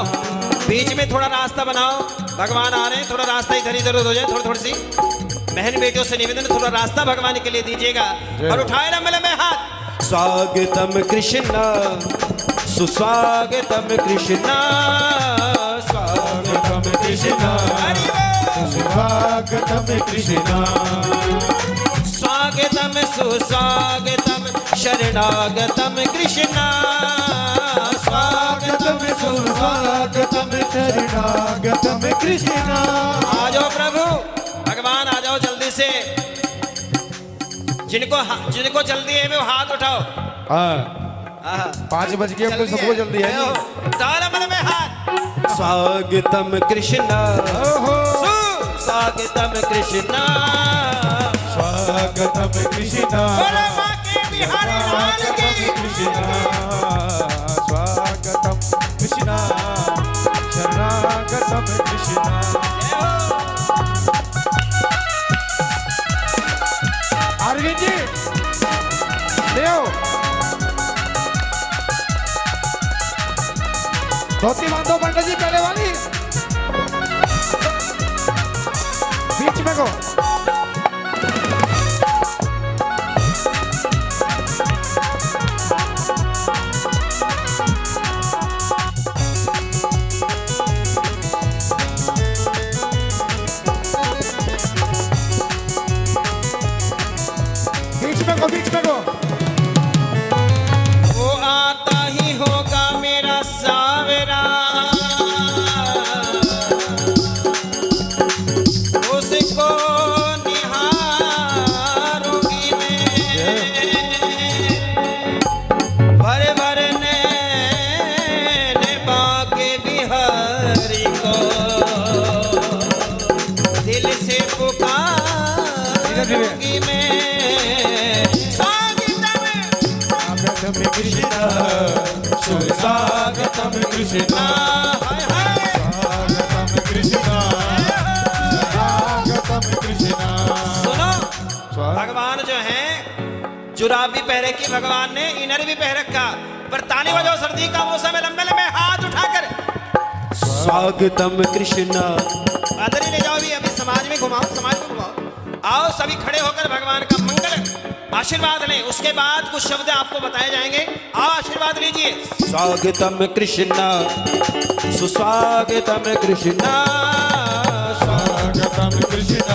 बीच में थोड़ा रास्ता बनाओ। भगवान आ रहे हैं, थोड़ा रास्ता इधर इधर हो जाए। थोड़ी सी बहन बेटियों से निवेदन, थोड़ा रास्ता भगवान के लिए दीजिएगा। और उठाए ना मिले में हाथ। स्वागतम कृष्ण सुस्वागतम कृष्ण स्वागतम कृष्ण स्वागतम कृष्ण स्वागतम सुस्वागतम शरणागतम कृष्ण स्वागतम सुस्वागतम शरणागतम कृष्ण। आ जाओ प्रभु भगवान, आ जाओ जल्दी से। जिनको जल्दी है वो हाथ उठाओ। हाँ 5 बज गए, अब तो सबको जल्दी है। तारमन में हाथ। स्वागतम कृष्ण स्वागतम कृष्ण स्वागतम कृष्ण बोलो माँ के बिहारी लाल की। स्वागतम कृष्ण शरणागतम कृष्ण। अरविंद जी ले आओ, धोती बांधो पंडित जी, पहले वाली बीच में को। बीच में को। वो आता ही होगा मेरा सावरा, उसको निहारूंगी मैं, भर भर नैन बाके बिहारी को दिल से पुकारूंगी मैं। स्वागतम कृष्ण सुस्वागतम कृष्ण स्वागतम कृष्ण स्वागतम कृष्ण। सुनो, भगवान जो हैं जुराब भी पहने की, भगवान ने इनर भी पहन रखा, पर ताली बजाओ, सर्दी का मौसम है, लंबे लंबे हाथ उठाकर स्वागतम कृष्ण। अंदर ही ले जाओ, भी अभी समाज में घुमाओ, समाज में घुमाओ। आओ सभी खड़े होकर भगवान का मंगल आशीर्वाद लें, उसके बाद कुछ शब्द आपको बताए जाएंगे। आओ आशीर्वाद लीजिए। स्वागतम कृष्ण सुस्वागतम कृष्ण स्वागतम कृष्ण